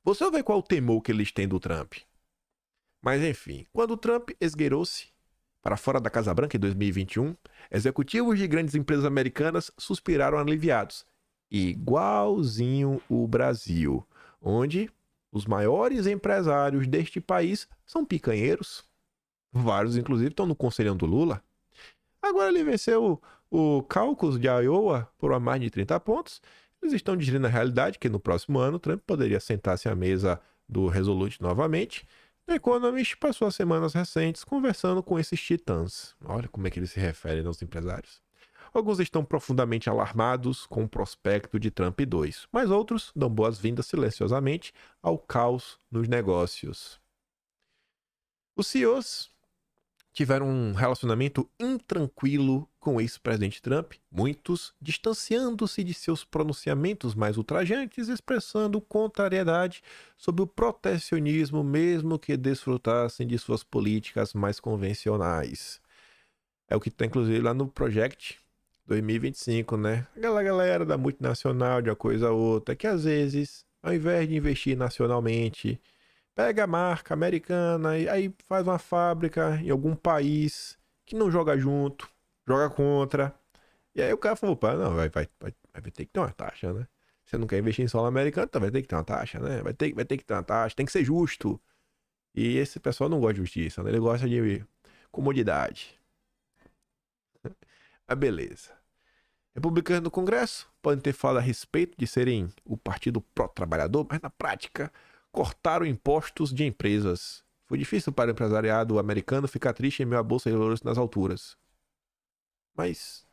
Vocês vão ver qual é o temor que eles têm do Trump. Mas enfim, quando o Trump esgueirou-se para fora da Casa Branca em 2021, executivos de grandes empresas americanas suspiraram aliviados. Igualzinho o Brasil, onde Os maiores empresários deste país são picanheiros. Vários, inclusive, estão no conselhão do Lula. Agora ele venceu o caucus de Iowa por mais de 30 pontos. Eles estão digerindo a realidade que no próximo ano Trump poderia sentar-se à mesa do Resolute novamente. O Economist passou as semanas recentes conversando com esses titãs. Olha como é que eles se referem aos empresários. Alguns estão profundamente alarmados com o prospecto de Trump 2, mas outros dão boas-vindas silenciosamente ao caos nos negócios. Os CEOs tiveram um relacionamento intranquilo com o ex-presidente Trump, muitos distanciando-se de seus pronunciamentos mais ultrajantes, expressando contrariedade sobre o protecionismo, mesmo que desfrutassem de suas políticas mais convencionais. É o que está, inclusive, lá no Project 2025, né? Aquela galera da multinacional, de uma coisa a outra, que às vezes, ao invés de investir nacionalmente, pega a marca americana e aí faz uma fábrica em algum país que não joga junto, joga contra. E aí o cara falou, pá, não, vai ter que ter uma taxa, né? Você não quer investir em solo americano, então vai ter que ter uma taxa, né? Vai ter que ter uma taxa, tem que ser justo. E esse pessoal não gosta de justiça, né? Ele gosta de comodidade. Ah, beleza. Republicanos no Congresso podem ter falado a respeito de serem o partido pró-trabalhador, mas na prática cortaram impostos de empresas. Foi difícil para o empresariado americano ficar triste em meio à bolsa de valores nas alturas. Mas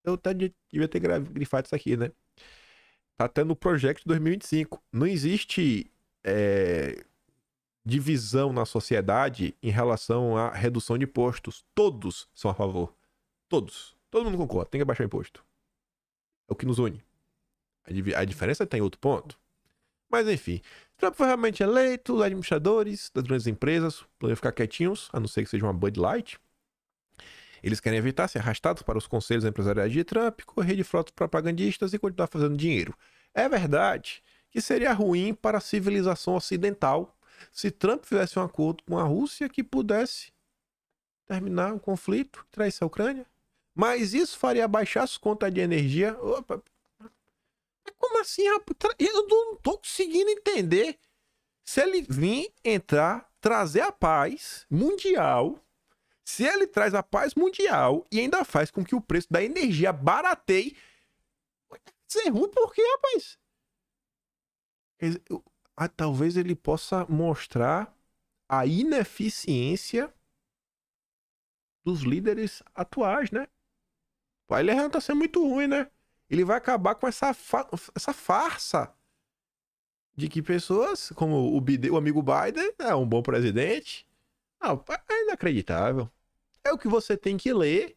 eu até devia ter grifado isso aqui, né? Tá até no Project 2025. Não existe divisão na sociedade em relação à redução de impostos. Todos são a favor. Todos. Todo mundo concorda. Tem que abaixar o imposto. É o que nos une. A diferença está em outro ponto. Mas enfim, Trump foi realmente eleito, os administradores das grandes empresas podem ficar quietinhos, a não ser que seja uma Bud Light. Eles querem evitar ser arrastados para os conselhos empresariais de Trump, correr de frotas propagandistas e continuar fazendo dinheiro. É verdade que seria ruim para a civilização ocidental se Trump fizesse um acordo com a Rússia que pudesse terminar o conflito, trair a Ucrânia. Mas isso faria baixar as contas de energia. Opa, como assim, rapaz? Eu não tô conseguindo entender. Se ele vir entrar, trazer a paz mundial, se ele traz a paz mundial e ainda faz com que o preço da energia barateie, vai ser ruim por quê, rapaz? Talvez ele possa mostrar a ineficiência dos líderes atuais, né? Ele não tá sendo muito ruim, né? Ele vai acabar com essa farsa de que pessoas como o amigo Biden é um bom presidente. Não, é inacreditável. É o que você tem que ler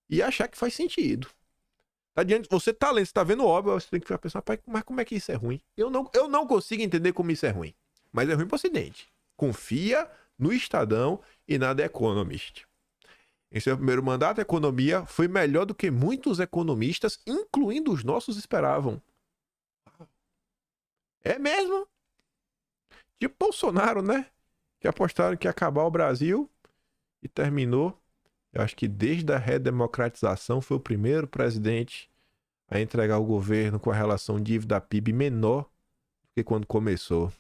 e achar que faz sentido. Tá diante, você tá lendo, você tá vendo óbvio, você tem que ficar pensando, mas como é que isso é ruim? Eu não consigo entender como isso é ruim. Mas é ruim pro Ocidente. Confia no Estadão e na The Economist. Em seu primeiro mandato, a economia foi melhor do que muitos economistas, incluindo os nossos, esperavam. É mesmo? Tipo Bolsonaro, né? Que apostaram que ia acabar o Brasil e terminou. Eu acho que desde a redemocratização foi o primeiro presidente a entregar o governo com a relação dívida-PIB menor do que quando começou.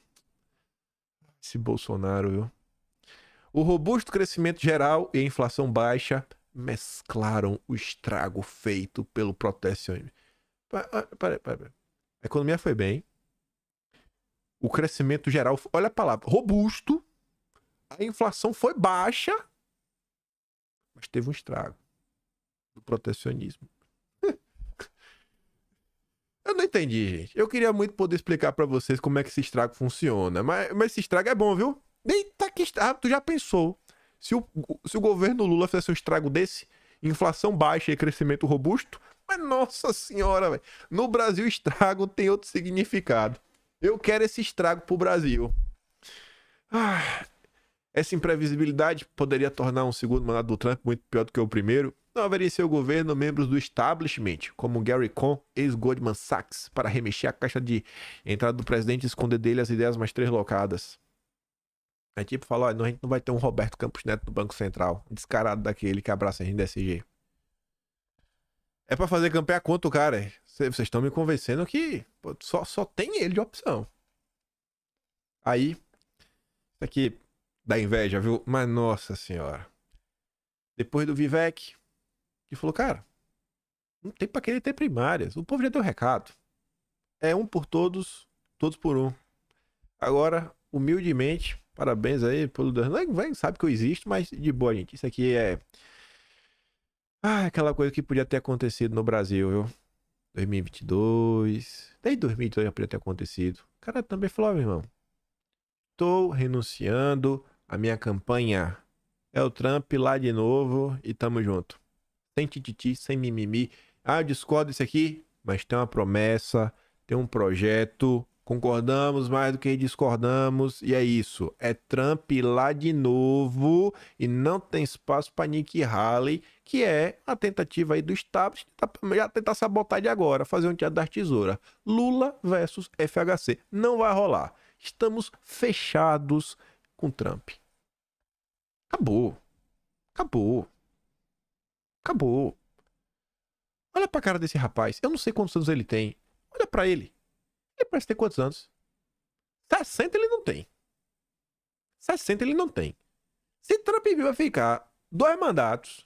Esse Bolsonaro, viu? O robusto crescimento geral e a inflação baixa mesclaram o estrago feito pelo protecionismo. Pera. A economia foi bem. O crescimento geral, olha a palavra, robusto. A inflação foi baixa, mas teve um estrago do protecionismo. Eu não entendi, gente. Eu queria muito poder explicar pra vocês como é que esse estrago funciona, mas esse estrago é bom, viu? Eita, que estrago. Tu já pensou? Se o governo Lula fizesse um estrago desse, inflação baixa e crescimento robusto, mas nossa senhora, velho. No Brasil, estrago tem outro significado. Eu quero esse estrago pro Brasil. Essa imprevisibilidade poderia tornar um segundo mandato do Trump muito pior do que o primeiro. Não haveria em seu governo membros do establishment, como Gary Cohn, ex-Goldman Sachs, para remexer a caixa de entrada do presidente e esconder dele as ideias mais translocadas. É tipo falar, a gente não vai ter um Roberto Campos Neto do Banco Central, descarado daquele que abraça a gente desse jeito. É pra fazer campanha contra o cara. Vocês estão me convencendo que pô, só tem ele de opção. Aí, isso aqui dá inveja, viu? Mas nossa senhora. Depois do Vivek, que falou, cara, não tem pra querer ter primárias. O povo já deu recado. É um por todos, todos por um. Agora, humildemente, parabéns aí pelo... Não sabe que eu existo, mas de boa, gente. Isso aqui é... Ah, aquela coisa que podia ter acontecido no Brasil, viu? 2022... Desde 2022 já podia ter acontecido. O cara também falou, meu irmão, tô renunciando à minha campanha. É o Trump lá de novo e tamo junto. Sem tititi, sem mimimi. Ah, eu discordo disso aqui, mas tem uma promessa, tem um projeto. Concordamos mais do que discordamos. E é isso. É Trump lá de novo. E não tem espaço para Nikki Haley, que é a tentativa aí do establishment já tentar sabotar de agora, fazer um teatro das tesouras. Lula versus FHC. Não vai rolar. Estamos fechados com Trump. Acabou. Acabou. Acabou. Olha pra cara desse rapaz. Eu não sei quantos anos ele tem. Olha pra ele. Ele parece ter quantos anos? 60 ele não tem. 60 ele não tem. Se Trump vai ficar 2 mandatos,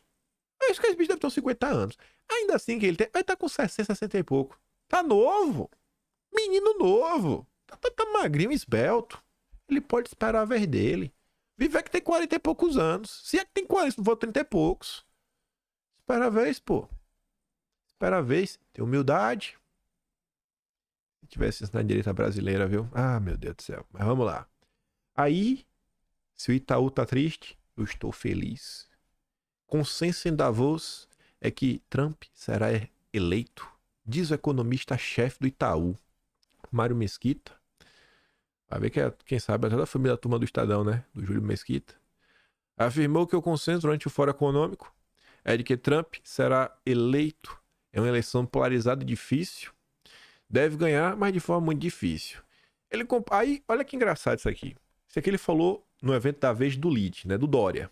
eu acho que esse bicho deve ter uns 50 anos. Ainda assim que ele tem, vai estar com 60, 60 e pouco. Tá novo. Menino novo. Tá magrinho, esbelto. Ele pode esperar a vez dele. Vivek tem 40 e poucos anos. Se é que tem 40, não vou 30 e poucos. Espera a vez, pô. Espera a vez. Tem humildade. Se tivesse isso na direita brasileira, viu? Ah, meu Deus do céu. Mas vamos lá. Aí, se o Itaú tá triste, eu estou feliz. Consenso em Davos é que Trump será eleito, diz o economista-chefe do Itaú, Mário Mesquita. Vai ver que é, quem sabe, até da família da turma do Estadão, né? Do Júlio Mesquita. Afirmou que o consenso durante o Fórum Econômico é de que Trump será eleito. É uma eleição polarizada e difícil. Deve ganhar, mas de forma muito difícil. Aí, olha que engraçado isso aqui. Isso aqui ele falou no evento da vez do Lead, né? Do Dória.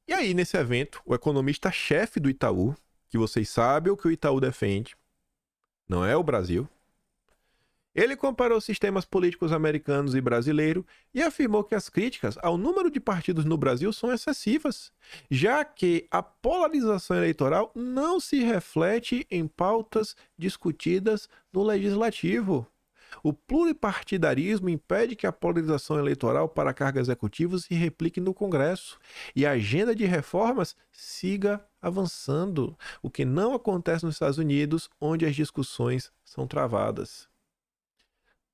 E aí, nesse evento, o economista-chefe do Itaú, que vocês sabem o que o Itaú defende, não é o Brasil, ele comparou sistemas políticos americanos e brasileiro e afirmou que as críticas ao número de partidos no Brasil são excessivas, já que a polarização eleitoral não se reflete em pautas discutidas no legislativo. O pluripartidarismo impede que a polarização eleitoral para a carga executiva se replique no Congresso e a agenda de reformas siga avançando, o que não acontece nos Estados Unidos, onde as discussões são travadas.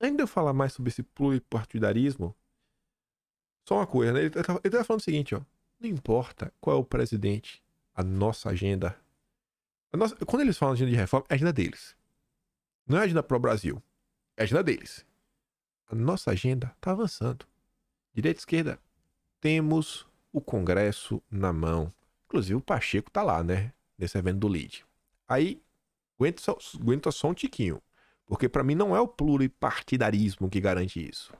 Antes de eu falar mais sobre esse pluripartidarismo, só uma coisa, né? Ele tá falando o seguinte, ó. Não importa qual é o presidente, a nossa agenda. Quando eles falam de agenda de reforma, é a agenda deles. Não é a agenda pro Brasil. É a agenda deles. A nossa agenda tá avançando. Direita e esquerda, temos o Congresso na mão. Inclusive o Pacheco tá lá, né? Nesse evento do Lead. Aí, aguenta só um tiquinho. Porque para mim não é o pluripartidarismo que garante isso.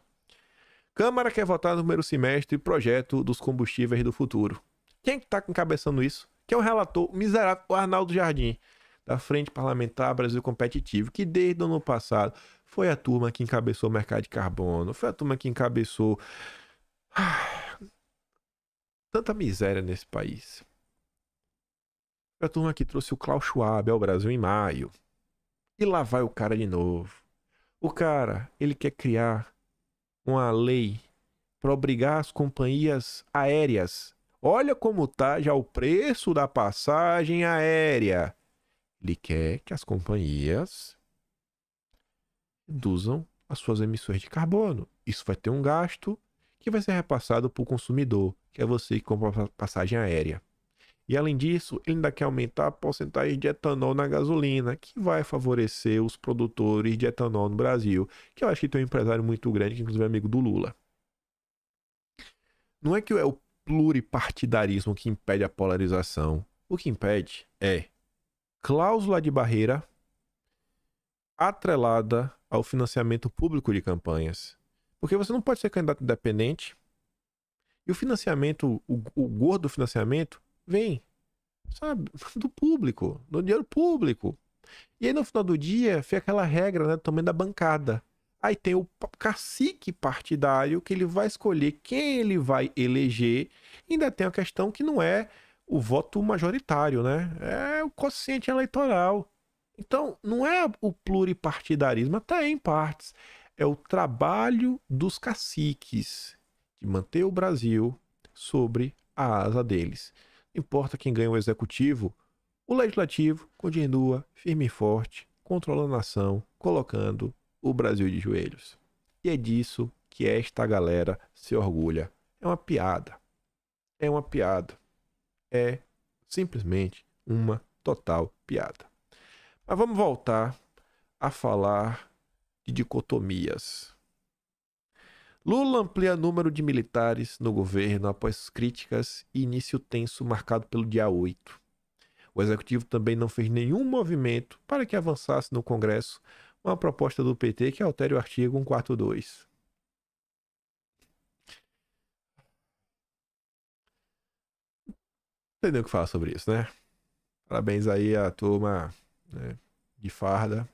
Câmara quer votar no primeiro semestre projeto dos combustíveis do futuro. Quem está encabeçando isso? Que é o relator miserável, o Arnaldo Jardim, da Frente Parlamentar Brasil Competitivo, que desde o ano passado foi a turma que encabeçou o mercado de carbono, foi a turma que encabeçou tanta miséria nesse país. Foi a turma que trouxe o Klaus Schwab ao Brasil em maio. E lá vai o cara de novo. O cara, ele quer criar uma lei para obrigar as companhias aéreas. Olha como tá já o preço da passagem aérea. Ele quer que as companhias reduzam as suas emissões de carbono. Isso vai ter um gasto que vai ser repassado para o consumidor, que é você que compra a passagem aérea. E além disso, ele ainda quer aumentar a porcentagem de etanol na gasolina, que vai favorecer os produtores de etanol no Brasil, que eu acho que tem um empresário muito grande, que inclusive é amigo do Lula. Não é que é o pluripartidarismo que impede a polarização. O que impede é cláusula de barreira atrelada ao financiamento público de campanhas. Porque você não pode ser candidato independente e o financiamento, o gordo do financiamento, vem, sabe, do público, do dinheiro público. E aí no final do dia fica aquela regra, né, do tamanho da bancada. Aí tem o cacique partidário que ele vai escolher quem ele vai eleger. E ainda tem a questão que não é o voto majoritário, né? É o quociente eleitoral. Então, não é o pluripartidarismo, até em partes. É o trabalho dos caciques de manter o Brasil sobre a asa deles. Não importa quem ganha o executivo, o legislativo continua firme e forte, controlando a nação, colocando o Brasil de joelhos. E é disso que esta galera se orgulha. É uma piada. É uma piada. É simplesmente uma total piada. Mas vamos voltar a falar de dicotomias. Lula amplia número de militares no governo após críticas e início tenso marcado pelo dia 8. O executivo também não fez nenhum movimento para que avançasse no Congresso uma proposta do PT que altere o artigo 142. Não tem nem o que falar sobre isso, né? Parabéns aí à turma, né, de farda.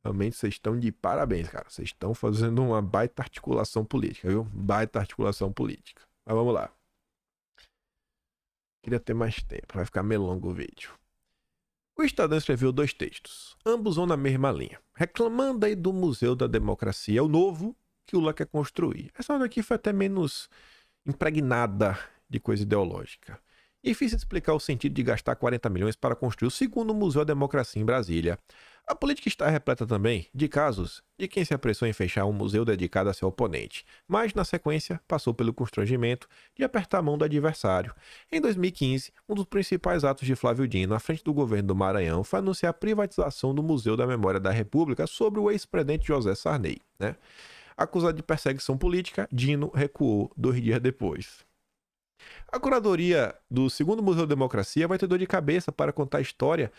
Realmente vocês estão de parabéns, cara. Vocês estão fazendo uma baita articulação política, viu? Baita articulação política. Mas vamos lá. Queria ter mais tempo, vai ficar meio longo o vídeo. O Estadão escreveu 2 textos, ambos vão na mesma linha, reclamando aí do Museu da Democracia, o novo que o Lula quer construir. Essa daqui foi até menos impregnada de coisa ideológica. Difícil explicar o sentido de gastar 40 milhões para construir o segundo Museu da Democracia em Brasília. A política está repleta também de casos de quem se apressou em fechar um museu dedicado a seu oponente, mas, na sequência, passou pelo constrangimento de apertar a mão do adversário. Em 2015, um dos principais atos de Flávio Dino à frente do governo do Maranhão foi anunciar a privatização do Museu da Memória da República sobre o ex-presidente José Sarney, né? Acusado de perseguição política, Dino recuou 2 dias depois. A curadoria do segundo Museu da Democracia vai ter dor de cabeça para contar a história,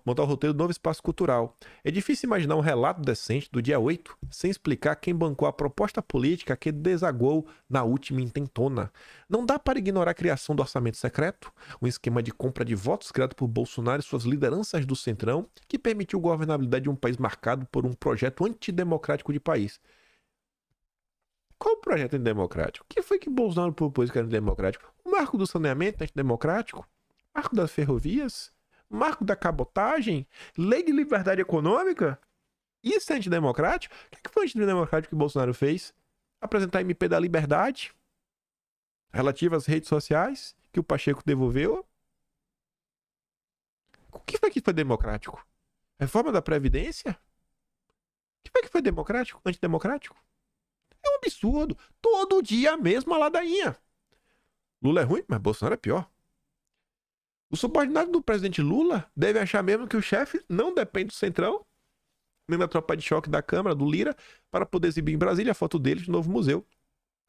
montar o roteiro do novo espaço cultural. É difícil imaginar um relato decente do dia 8 sem explicar quem bancou a proposta política que desagou na última intentona. Não dá para ignorar a criação do orçamento secreto, um esquema de compra de votos criado por Bolsonaro e suas lideranças do Centrão, que permitiu a governabilidade de um país marcado por um projeto antidemocrático de país. Qual o projeto antidemocrático? O que foi que Bolsonaro propôs que era antidemocrático? O marco do saneamento é antidemocrático? Marco das ferrovias? Marco da cabotagem? Lei de liberdade econômica? Isso é antidemocrático? O que foi antidemocrático que Bolsonaro fez? Apresentar a MP da Liberdade? Relativa às redes sociais? Que o Pacheco devolveu? O que foi democrático? Reforma da Previdência? O que foi democrático? Antidemocrático? É um absurdo. Todo dia a mesma ladainha. Lula é ruim, mas Bolsonaro é pior. O subordinado do presidente Lula deve achar mesmo que o chefe não depende do Centrão, nem da tropa de choque da Câmara, do Lira, para poder exibir em Brasília a foto dele no novo museu.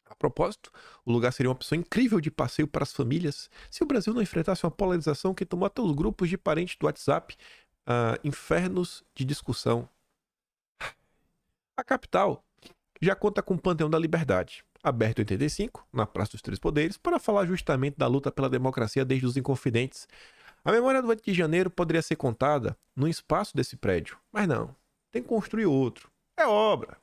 A propósito, o lugar seria uma opção incrível de passeio para as famílias se o Brasil não enfrentasse uma polarização que tomou até os grupos de parentes do WhatsApp, infernos de discussão. A capital já conta com o Panteão da Liberdade, aberto em 85, na Praça dos Três Poderes, para falar justamente da luta pela democracia desde os Inconfidentes. A memória do 8 de janeiro poderia ser contada no espaço desse prédio, mas não, tem que construir outro. É obra.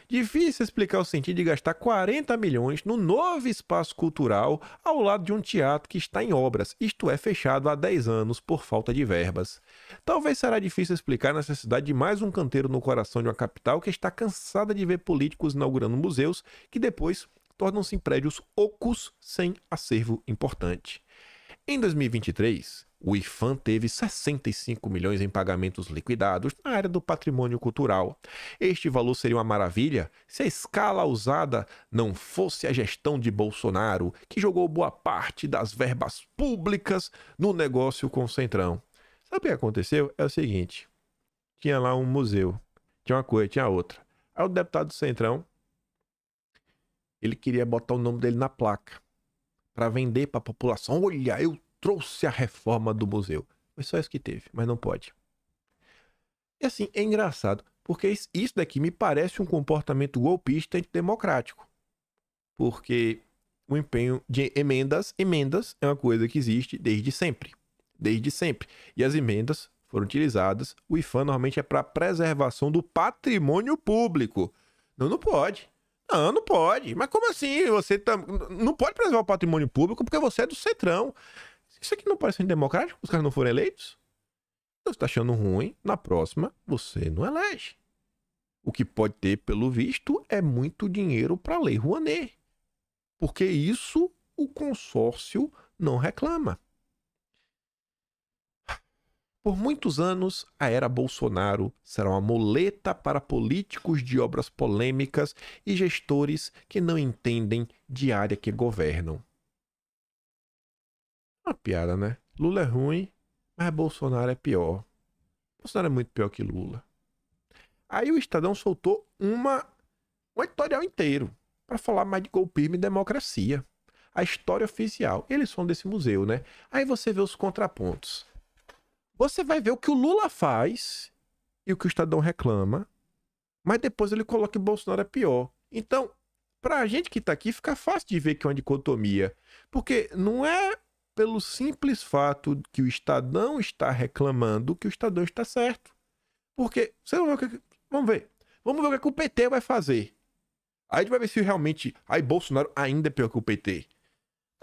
Difícil explicar o sentido de gastar 40 milhões no novo espaço cultural ao lado de um teatro que está em obras, isto é, fechado há 10 anos por falta de verbas. Talvez será difícil explicar a necessidade de mais um canteiro no coração de uma capital que está cansada de ver políticos inaugurando museus que depois tornam-se em prédios ocos sem acervo importante. Em 2023, o IPHAN teve 65 milhões em pagamentos liquidados na área do patrimônio cultural. Este valor seria uma maravilha se a escala usada não fosse a gestão de Bolsonaro, que jogou boa parte das verbas públicas no negócio com o Centrão. Sabe o que aconteceu? É o seguinte, tinha lá um museu, tinha uma coisa, tinha outra. Aí o deputado do Centrão, ele queria botar o nome dele na placa para vender para a população. Olha, eu trouxe a reforma do museu. Foi só isso que teve, mas não pode. E assim, é engraçado, porque isso daqui me parece um comportamento golpista e antidemocrático. Porque o empenho de emendas é uma coisa que existe desde sempre. Desde sempre. E as emendas foram utilizadas. O IFAM normalmente é para preservação do patrimônio público. Não, não pode. Não, não pode. Mas como assim? Você não pode preservar o patrimônio público porque você é do Centrão. Isso aqui não parece ser democrático? Os caras não foram eleitos? Você está achando ruim? Na próxima, você não elege. O que pode ter, pelo visto, é muito dinheiro para a Lei Rouanet. Porque isso o consórcio não reclama. Por muitos anos, a era Bolsonaro será uma muleta para políticos de obras polêmicas e gestores que não entendem de área que governam. Uma piada, né? Lula é ruim, mas Bolsonaro é pior. Bolsonaro é muito pior que Lula. Aí o Estadão soltou um editorial inteiro para falar mais de golpismo e democracia. A história oficial. Eles são desse museu, né? Aí você vê os contrapontos. Você vai ver o que o Lula faz e o que o Estadão reclama, mas depois ele coloca que o Bolsonaro é pior. Então, pra gente que tá aqui, fica fácil de ver que é uma dicotomia. Porque não é pelo simples fato que o Estadão está reclamando que o Estadão está certo. Porque, você não vê o que... Vamos ver. Vamos ver o que o PT vai fazer. Aí a gente vai ver se realmente... Aí Bolsonaro ainda é pior que o PT.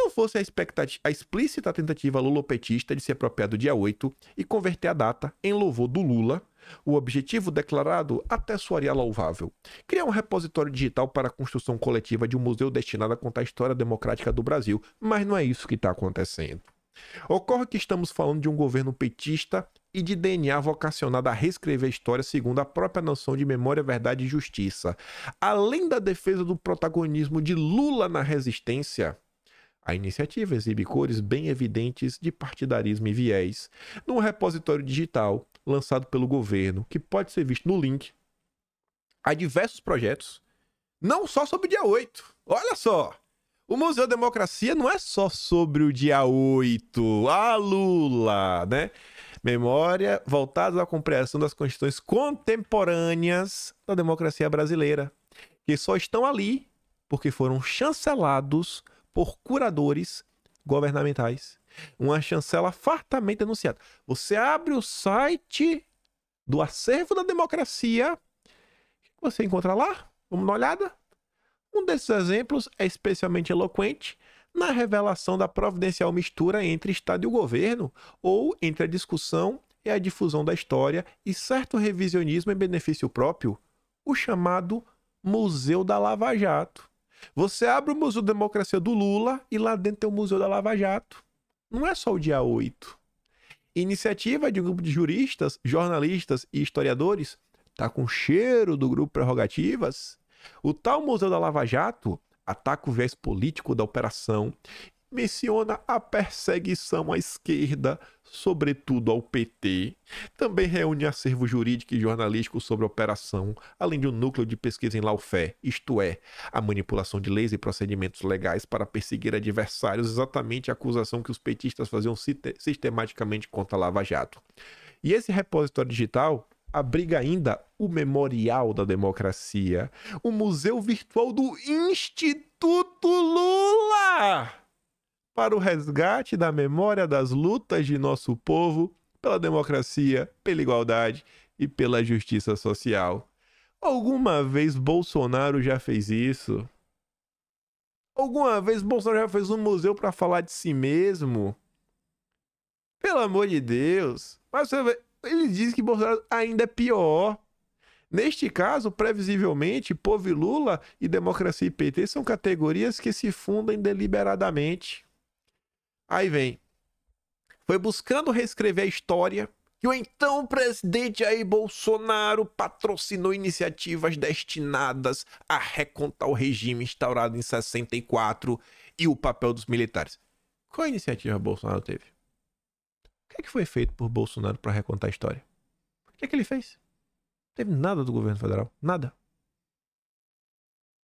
Não fosse a explícita tentativa lulopetista de se apropriar do dia 8 e converter a data em louvor do Lula, o objetivo declarado até soaria louvável. Criar um repositório digital para a construção coletiva de um museu destinado a contar a história democrática do Brasil, mas não é isso que está acontecendo. Ocorre que estamos falando de um governo petista e de DNA vocacionado a reescrever a história segundo a própria noção de memória, verdade e justiça. Além da defesa do protagonismo de Lula na resistência, a iniciativa exibe cores bem evidentes de partidarismo e viés num repositório digital lançado pelo governo, que pode ser visto no link. Há diversos projetos, não só sobre o dia 8. Olha só, o Museu da Democracia não é só sobre o dia 8. Ah, Lula, né? Memória voltada à compreensão das questões contemporâneas da democracia brasileira, que só estão ali porque foram chancelados por curadores governamentais. Uma chancela fartamente denunciada. Você abre o site do Acervo da Democracia, o que você encontra lá? Vamos dar uma olhada? Um desses exemplos é especialmente eloquente na revelação da providencial mistura entre Estado e o governo, ou entre a discussão e a difusão da história e certo revisionismo em benefício próprio, o chamado Museu da Lava Jato. Você abre o Museu da Democracia do Lula e lá dentro tem o Museu da Lava Jato. Não é só o dia 8. Iniciativa de um grupo de juristas, jornalistas e historiadores tá com cheiro do grupo Prerrogativas. O tal Museu da Lava Jato ataca o viés político da operação, menciona a perseguição à esquerda, sobretudo ao PT. Também reúne acervo jurídico e jornalístico sobre a operação, além de um núcleo de pesquisa em lawfare, isto é, a manipulação de leis e procedimentos legais para perseguir adversários, exatamente a acusação que os petistas faziam sistematicamente contra a Lava Jato. E esse repositório digital abriga ainda o Memorial da Democracia, o Museu Virtual do Instituto Lula, para o resgate da memória das lutas de nosso povo pela democracia, pela igualdade e pela justiça social. Alguma vez Bolsonaro já fez isso? Alguma vez Bolsonaro já fez um museu para falar de si mesmo? Pelo amor de Deus. Mas você vê, ele diz que Bolsonaro ainda é pior. Neste caso, previsivelmente, povo e Lula e democracia e PT são categorias que se fundem deliberadamente. Aí vem. Foi buscando reescrever a história que o então presidente Jair Bolsonaro patrocinou iniciativas destinadas a recontar o regime instaurado em 64 e o papel dos militares. Qual iniciativa Bolsonaro teve? O que foi feito por Bolsonaro para recontar a história? O que ele fez? Não teve nada do governo federal. Nada.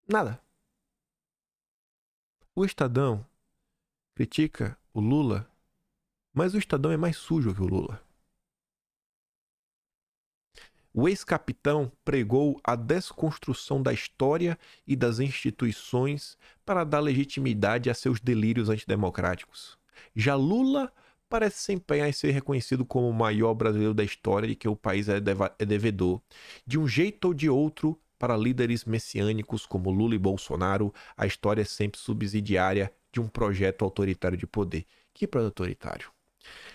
Nada. O Estadão critica o Lula, mas o Estadão é mais sujo que o Lula. O ex-capitão pregou a desconstrução da história e das instituições para dar legitimidade a seus delírios antidemocráticos. Já Lula parece se empenhar em ser reconhecido como o maior brasileiro da história e que o país é devedor, de um jeito ou de outro, para líderes messiânicos como Lula e Bolsonaro, a história é sempre subsidiária de um projeto autoritário de poder. Que projeto autoritário?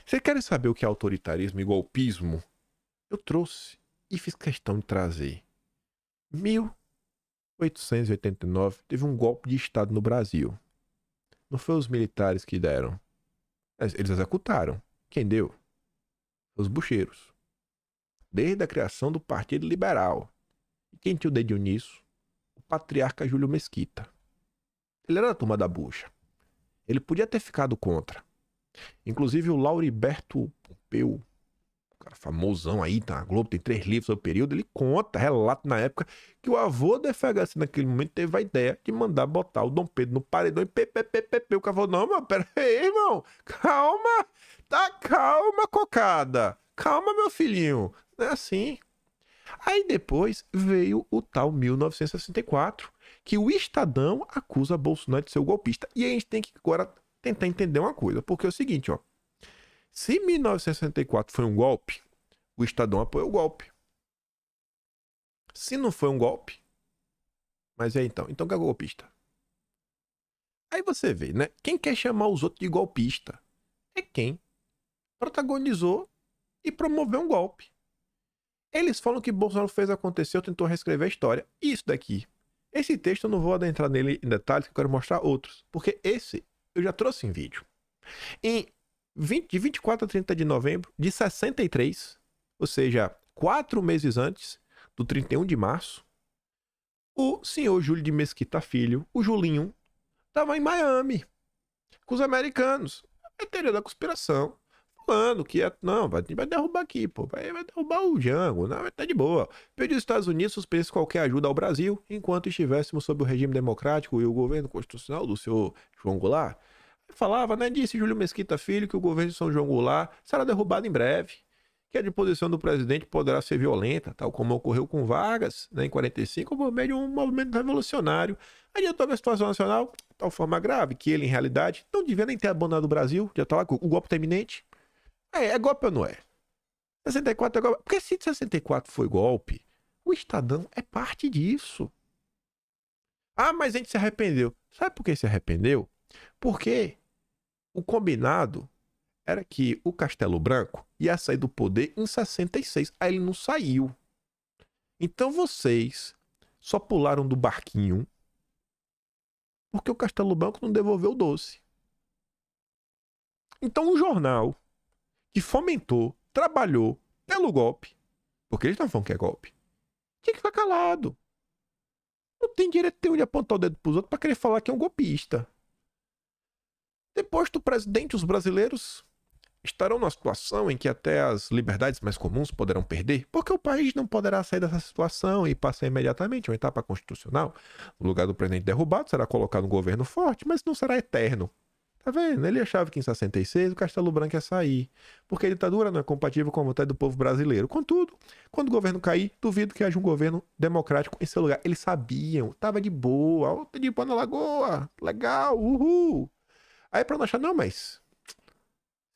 Vocês querem saber o que é autoritarismo e golpismo? Eu trouxe e fiz questão de trazer. 1889 teve um golpe de Estado no Brasil. Não foi os militares que deram. Eles executaram. Quem deu? Os bucheiros. Desde a criação do Partido Liberal. E quem tinha o dedinho nisso? O patriarca Júlio Mesquita. Ele era da turma da bucha. Ele podia ter ficado contra. Inclusive o Lauriberto Pompeu, um cara famosão aí, tá na Globo, tem 3 livros sobre o período, ele conta, relata na época que o avô da FHC naquele momento teve a ideia de mandar botar o Dom Pedro no paredão e ppp. O cara falou, não, meu, pera aí, irmão, calma, tá calma, cocada, calma, meu filhinho, não é assim. Aí depois veio o tal 1964, que o Estadão acusa Bolsonaro de ser o golpista. E a gente tem que agora tentar entender uma coisa, porque é o seguinte, ó. Se 1964 foi um golpe, o Estadão apoiou o golpe. Se não foi um golpe, mas é então que é golpista. Aí você vê, né? Quem quer chamar os outros de golpista é quem protagonizou e promoveu um golpe. Eles falam que Bolsonaro fez acontecer, tentou reescrever a história. Isso daqui. Esse texto eu não vou adentrar nele em detalhes, que eu quero mostrar outros. Porque esse eu já trouxe em vídeo. De 24 a 30 de novembro de 63, ou seja, 4 meses antes do 31 de março, o senhor Júlio de Mesquita Filho, o Julinho, estava em Miami com os americanos. É teoria da conspiração. Falando que não, vai derrubar aqui, pô. Vai derrubar o Jango, não, vai estar de boa. Pediu os Estados Unidos suspendesse qualquer ajuda ao Brasil enquanto estivéssemos sob o regime democrático e o governo constitucional do senhor João Goulart. Falava, né? Disse Júlio Mesquita Filho que o governo de São João Goulart será derrubado em breve, que a disposição do presidente poderá ser violenta, tal como ocorreu com Vargas, né, em 45, por meio de um movimento revolucionário. Adiantou a situação nacional, de tal forma grave que ele, em realidade, não devia nem ter abandonado o Brasil, já está lá com o golpe terminante. É golpe ou não é? 64 é golpe. Porque se 64 foi golpe, o Estadão é parte disso. Ah, mas a gente se arrependeu. Sabe por que se arrependeu? Porque o combinado era que o Castelo Branco ia sair do poder em 66. Aí ele não saiu. Então vocês só pularam do barquinho porque o Castelo Branco não devolveu o doce. Então o jornal que fomentou, trabalhou pelo golpe, porque eles não falam que é golpe, tinha que ficar calado. Não tem direito de apontar o dedo pros outros para querer falar que é um golpista. Depois do presidente, os brasileiros estarão numa situação em que até as liberdades mais comuns poderão perder, porque o país não poderá sair dessa situação e passar imediatamente uma etapa constitucional. No lugar do presidente derrubado, será colocado um governo forte, mas não será eterno. Tá vendo? Ele achava que em 66 o Castelo Branco ia sair, porque a ditadura não é compatível com a vontade do povo brasileiro. Contudo, quando o governo cair, duvido que haja um governo democrático em seu lugar. Eles sabiam, tava de boa, de boa na lagoa, legal, uhul. Aí pra não achar, não, mas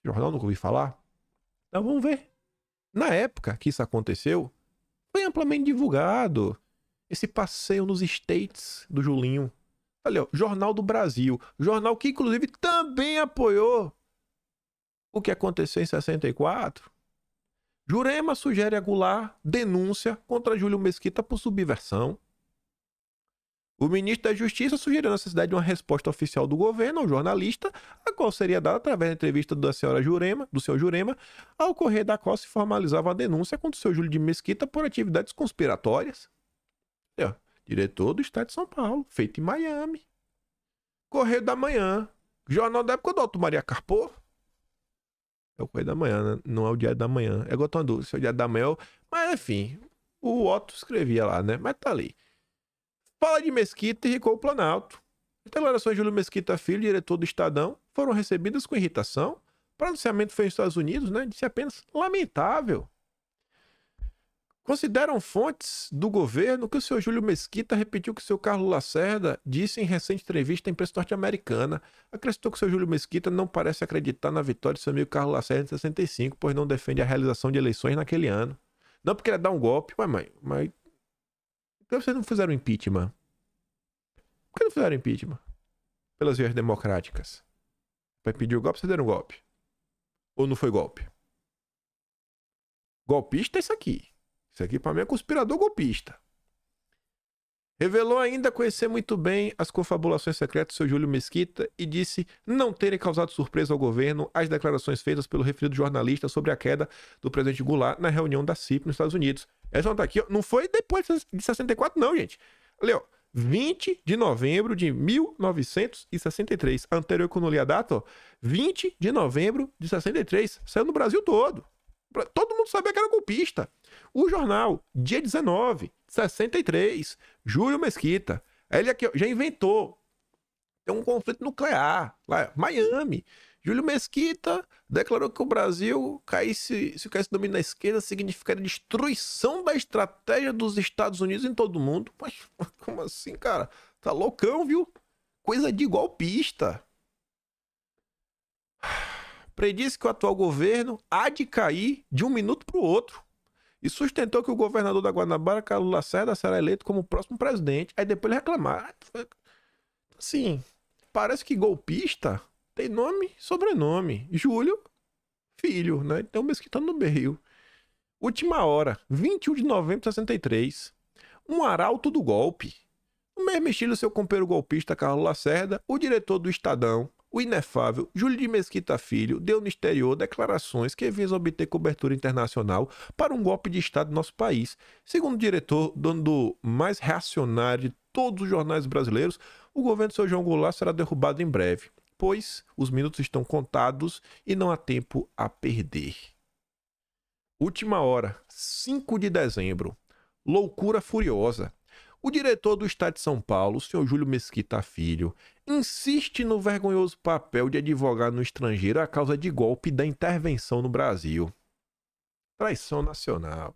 jornal nunca ouvi falar. Então vamos ver. Na época que isso aconteceu, foi amplamente divulgado esse passeio nos States do Julinho. Olha, ó, Jornal do Brasil. Jornal que, inclusive, também apoiou o que aconteceu em 64. Jurema sugere a Goulart denúncia contra Júlio Mesquita por subversão. O ministro da Justiça sugeriu a necessidade de uma resposta oficial do governo ao jornalista, a qual seria dada através da entrevista do senhor Jurema, ao ocorrer da qual se formalizava a denúncia contra o senhor Júlio de Mesquita por atividades conspiratórias. Olha, ó. Diretor do Estado de São Paulo, feito em Miami. Correio da Manhã. Jornal da época do Otto Maria Carpo. É o Correio da Manhã, né? Não é o Diário da Manhã. É Gotandu, se é o Diário da Manhã. Mas enfim, o Otto escrevia lá, né? Mas tá ali. Fala de Mesquita e Ricardo Planalto. As declarações de Júlio Mesquita Filho, diretor do Estadão, foram recebidas com irritação. O pronunciamento foi nos Estados Unidos, né? Disse apenas lamentável. Consideram fontes do governo que o senhor Júlio Mesquita repetiu que o seu Carlos Lacerda disse em recente entrevista à imprensa norte-americana. Acrescentou que o senhor Júlio Mesquita não parece acreditar na vitória de seu amigo Carlos Lacerda em 65, pois não defende a realização de eleições naquele ano. Não porque ele ia dar um golpe, mas... Por que vocês não fizeram impeachment? Por que não fizeram impeachment? Pelas vias democráticas. Para impedir o golpe, vocês deram um golpe. Ou não foi golpe? Golpista é isso aqui. Isso aqui pra mim é conspirador golpista. Revelou ainda conhecer muito bem as confabulações secretas do seu Júlio Mesquita e disse não terem causado surpresa ao governo as declarações feitas pelo referido jornalista sobre a queda do presidente Goulart na reunião da CIP nos Estados Unidos. Essa não tá aqui, ó. Não foi depois de 64 não, gente. Ali, ó. 20 de novembro de 1963. Anterior que eu não li a data, ó. 20 de novembro de 63. Saiu no Brasil todo. Todo mundo sabia que era golpista. O jornal, dia 19, 63, Júlio Mesquita. Ele aqui já inventou. Tem um conflito nuclear lá, Miami. Júlio Mesquita declarou que o Brasil se caísse domínio da esquerda, significaria destruição da estratégia dos Estados Unidos em todo o mundo. Mas como assim, cara? Tá loucão, viu? Coisa de golpista. Predisse que o atual governo há de cair de um minuto para o outro. E sustentou que o governador da Guanabara, Carlos Lacerda, será eleito como próximo presidente. Aí depois ele reclamar. Assim, parece que golpista tem nome e sobrenome. Júlio, filho, né? Então Mesquita no meio. Última hora, 21 de novembro de 63. Um arauto do golpe. No mesmo estilo seu companheiro golpista Carlos Lacerda, o diretor do Estadão, o inefável Júlio de Mesquita Filho, deu no exterior declarações que visam obter cobertura internacional para um golpe de Estado no nosso país. Segundo o diretor, dono do mais reacionário de todos os jornais brasileiros, o governo do seu João Goulart será derrubado em breve, pois os minutos estão contados e não há tempo a perder. Última hora, 5 de dezembro. Loucura furiosa. O diretor do Estado de São Paulo, o senhor Júlio Mesquita Filho, insiste no vergonhoso papel de advogado no estrangeiro a causa de golpe da intervenção no Brasil. Traição nacional.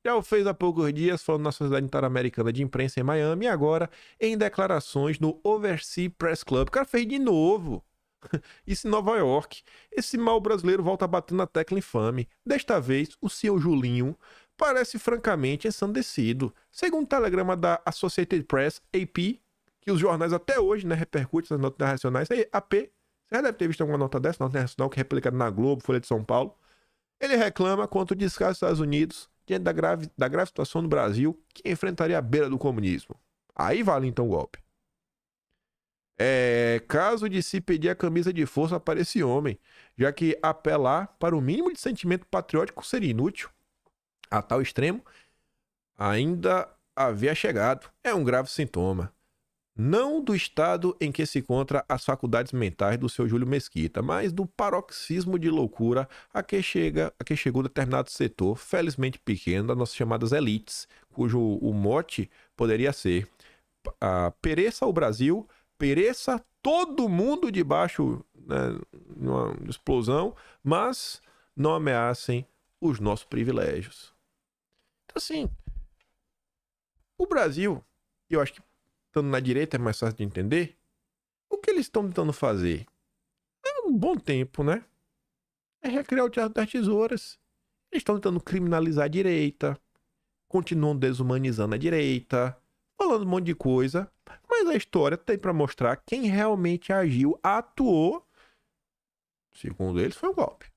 Já o fez há poucos dias falando na Sociedade Interamericana de Imprensa em Miami e agora em declarações no Overseas Press Club. O cara fez de novo. Isso em Nova York. Esse mal brasileiro volta batendo na tecla infame. Desta vez, o senhor Julinho parece francamente ensandecido. Segundo o telegrama da Associated Press, AP, que os jornais até hoje, né, repercutem nas notas internacionais, AP, você já deve ter visto alguma nota dessa, nota internacional, que é replicada na Globo, Folha de São Paulo. Ele reclama contra o descaso dos Estados Unidos diante da grave situação no Brasil, que enfrentaria a beira do comunismo. Aí vale então o golpe. Caso de se pedir a camisa de força para esse homem, já que apelar para o mínimo de sentimento patriótico seria inútil. A tal extremo, ainda havia chegado. É um grave sintoma. Não do estado em que se encontra as faculdades mentais do seu Júlio Mesquita, mas do paroxismo de loucura a que chegou determinado setor, felizmente pequeno, das nossas chamadas elites, cujo o mote poderia ser pereça o Brasil, pereça todo mundo debaixo, né, de uma explosão, mas não ameacem os nossos privilégios. Então, assim, o Brasil, eu acho que estando na direita é mais fácil de entender, o que eles estão tentando fazer? Há um bom tempo, né? É recriar o Teatro das Tesouras. Eles estão tentando criminalizar a direita, continuam desumanizando a direita, falando um monte de coisa, mas a história tem para mostrar quem realmente agiu, atuou. Segundo eles, foi um golpe.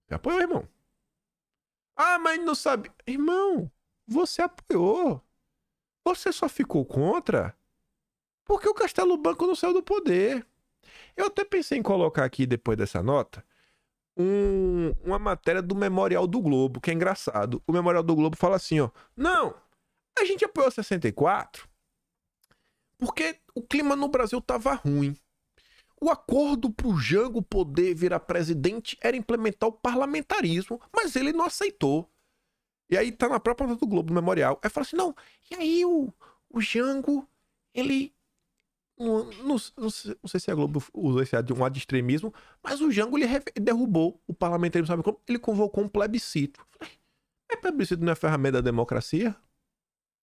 Você apoiou, irmão? Ah, mas não sabe. Irmão, você apoiou. Você só ficou contra porque o Castelo Branco não saiu do poder. Eu até pensei em colocar aqui, depois dessa nota, uma matéria do Memorial do Globo, que é engraçado. O Memorial do Globo fala assim, ó. Não, a gente apoiou 64 porque o clima no Brasil tava ruim. O acordo pro Jango poder virar presidente era implementar o parlamentarismo, mas ele não aceitou. E aí tá na própria nota do Globo, Memorial. Aí fala assim, não, e aí o Jango, ele... Não sei se a Globo usou esse ad de extremismo, mas o Jango ele derrubou o parlamentarismo, sabe como? Ele convocou um plebiscito. Falei, É plebiscito não é ferramenta da democracia?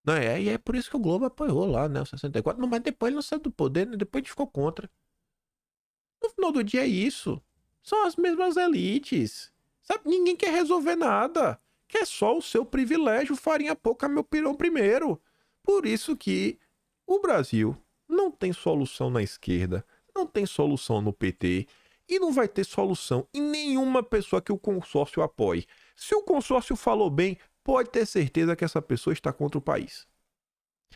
Não é? E é por isso que o Globo apoiou lá, né? O 64. Não, mas depois ele não saiu do poder, né? Depois ele ficou contra. No final do dia é isso. São as mesmas elites. Sabe? Ninguém quer resolver nada. Quer só o seu privilégio, farinha pouca, meu pirão primeiro. Por isso que o Brasil não tem solução na esquerda, não tem solução no PT e não vai ter solução em nenhuma pessoa que o consórcio apoie. Se o consórcio falou bem, pode ter certeza que essa pessoa está contra o país.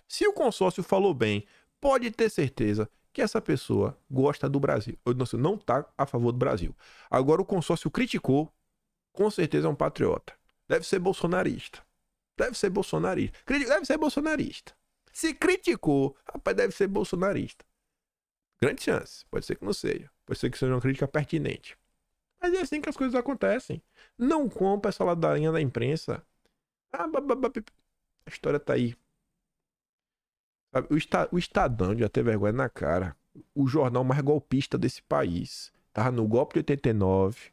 Se o consórcio falou bem, pode ter certeza que essa pessoa gosta do Brasil. Ou não está a favor do Brasil. Agora o consórcio criticou, com certeza é um patriota. Deve ser bolsonarista. Deve ser bolsonarista. Deve ser bolsonarista. Se criticou, rapaz, deve ser bolsonarista. Grande chance. Pode ser que não seja. Pode ser que seja uma crítica pertinente. Mas é assim que as coisas acontecem. Não compra essa ladainha da imprensa. A história tá aí. Sabe, o Estadão já teve vergonha na cara. O jornal mais golpista desse país. Tava no golpe de 89.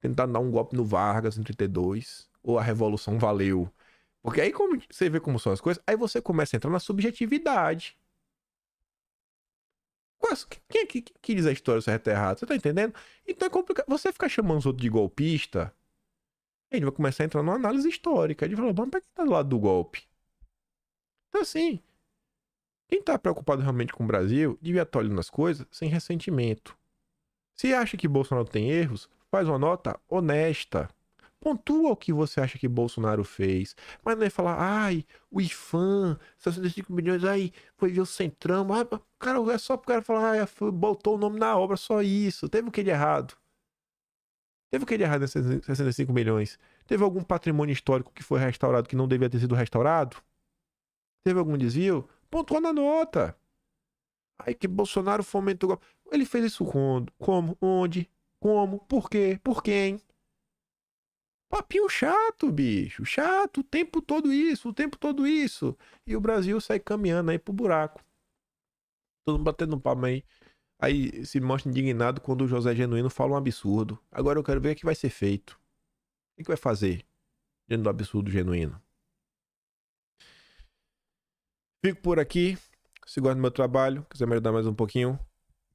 Tentando dar um golpe no Vargas em 32. Ou a Revolução valeu. Porque aí como você vê como são as coisas, aí você começa a entrar na subjetividade. Quem é que diz a história certa e errada? Você tá entendendo? Então é complicado. Você ficar chamando os outros de golpista, a gente vai começar a entrar numa análise histórica. De falar, vamos pra quem tá do lado do golpe? Então assim, quem tá preocupado realmente com o Brasil, devia estar olhando as coisas sem ressentimento. Se acha que Bolsonaro tem erros, faz uma nota honesta. Pontua o que você acha que Bolsonaro fez. Mas não é falar, ai, o IFAM, 65 milhões, ai, foi ver o Centrão. Ai, cara, é só pro cara falar, ai, botou o nome na obra, só isso. Teve o que de errado? Teve o que de errado nesses 65 milhões? Teve algum patrimônio histórico que foi restaurado que não devia ter sido restaurado? Teve algum desvio? Pontua na nota. Ai, que Bolsonaro fomentou. Ele fez isso quando? Como? Onde? Como? Por quê? Por quem? Papinho chato, bicho. Chato, o tempo todo isso, o tempo todo isso. E o Brasil sai caminhando aí pro buraco. Todo mundo batendo palma aí. Aí se mostra indignado quando o José Genuíno fala um absurdo. Agora eu quero ver o que vai ser feito. O que vai fazer diante do absurdo genuíno? Fico por aqui. Se gosta do meu trabalho, quiser me ajudar mais um pouquinho,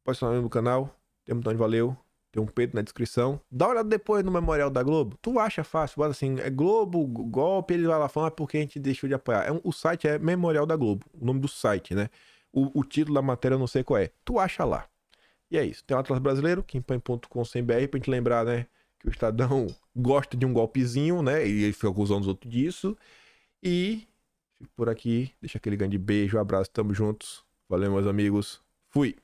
pode se inscrever no canal. Tem um botão de valeu. Tem um peito na descrição. Dá uma olhada depois no Memorial da Globo. Tu acha fácil? Bota assim, é Globo, golpe, ele vai lá falando, porque a gente deixou de apoiar. O site é Memorial da Globo. O nome do site, né? O título da matéria eu não sei qual é. Tu acha lá. E é isso. Tem um Atlas Brasileiro, quimpan.com.br, pra gente lembrar, né? Que o Estadão gosta de um golpezinho, né? E ele fica acusando os outros disso. E fico por aqui. Deixa aquele grande beijo, abraço, tamo juntos. Valeu, meus amigos. Fui.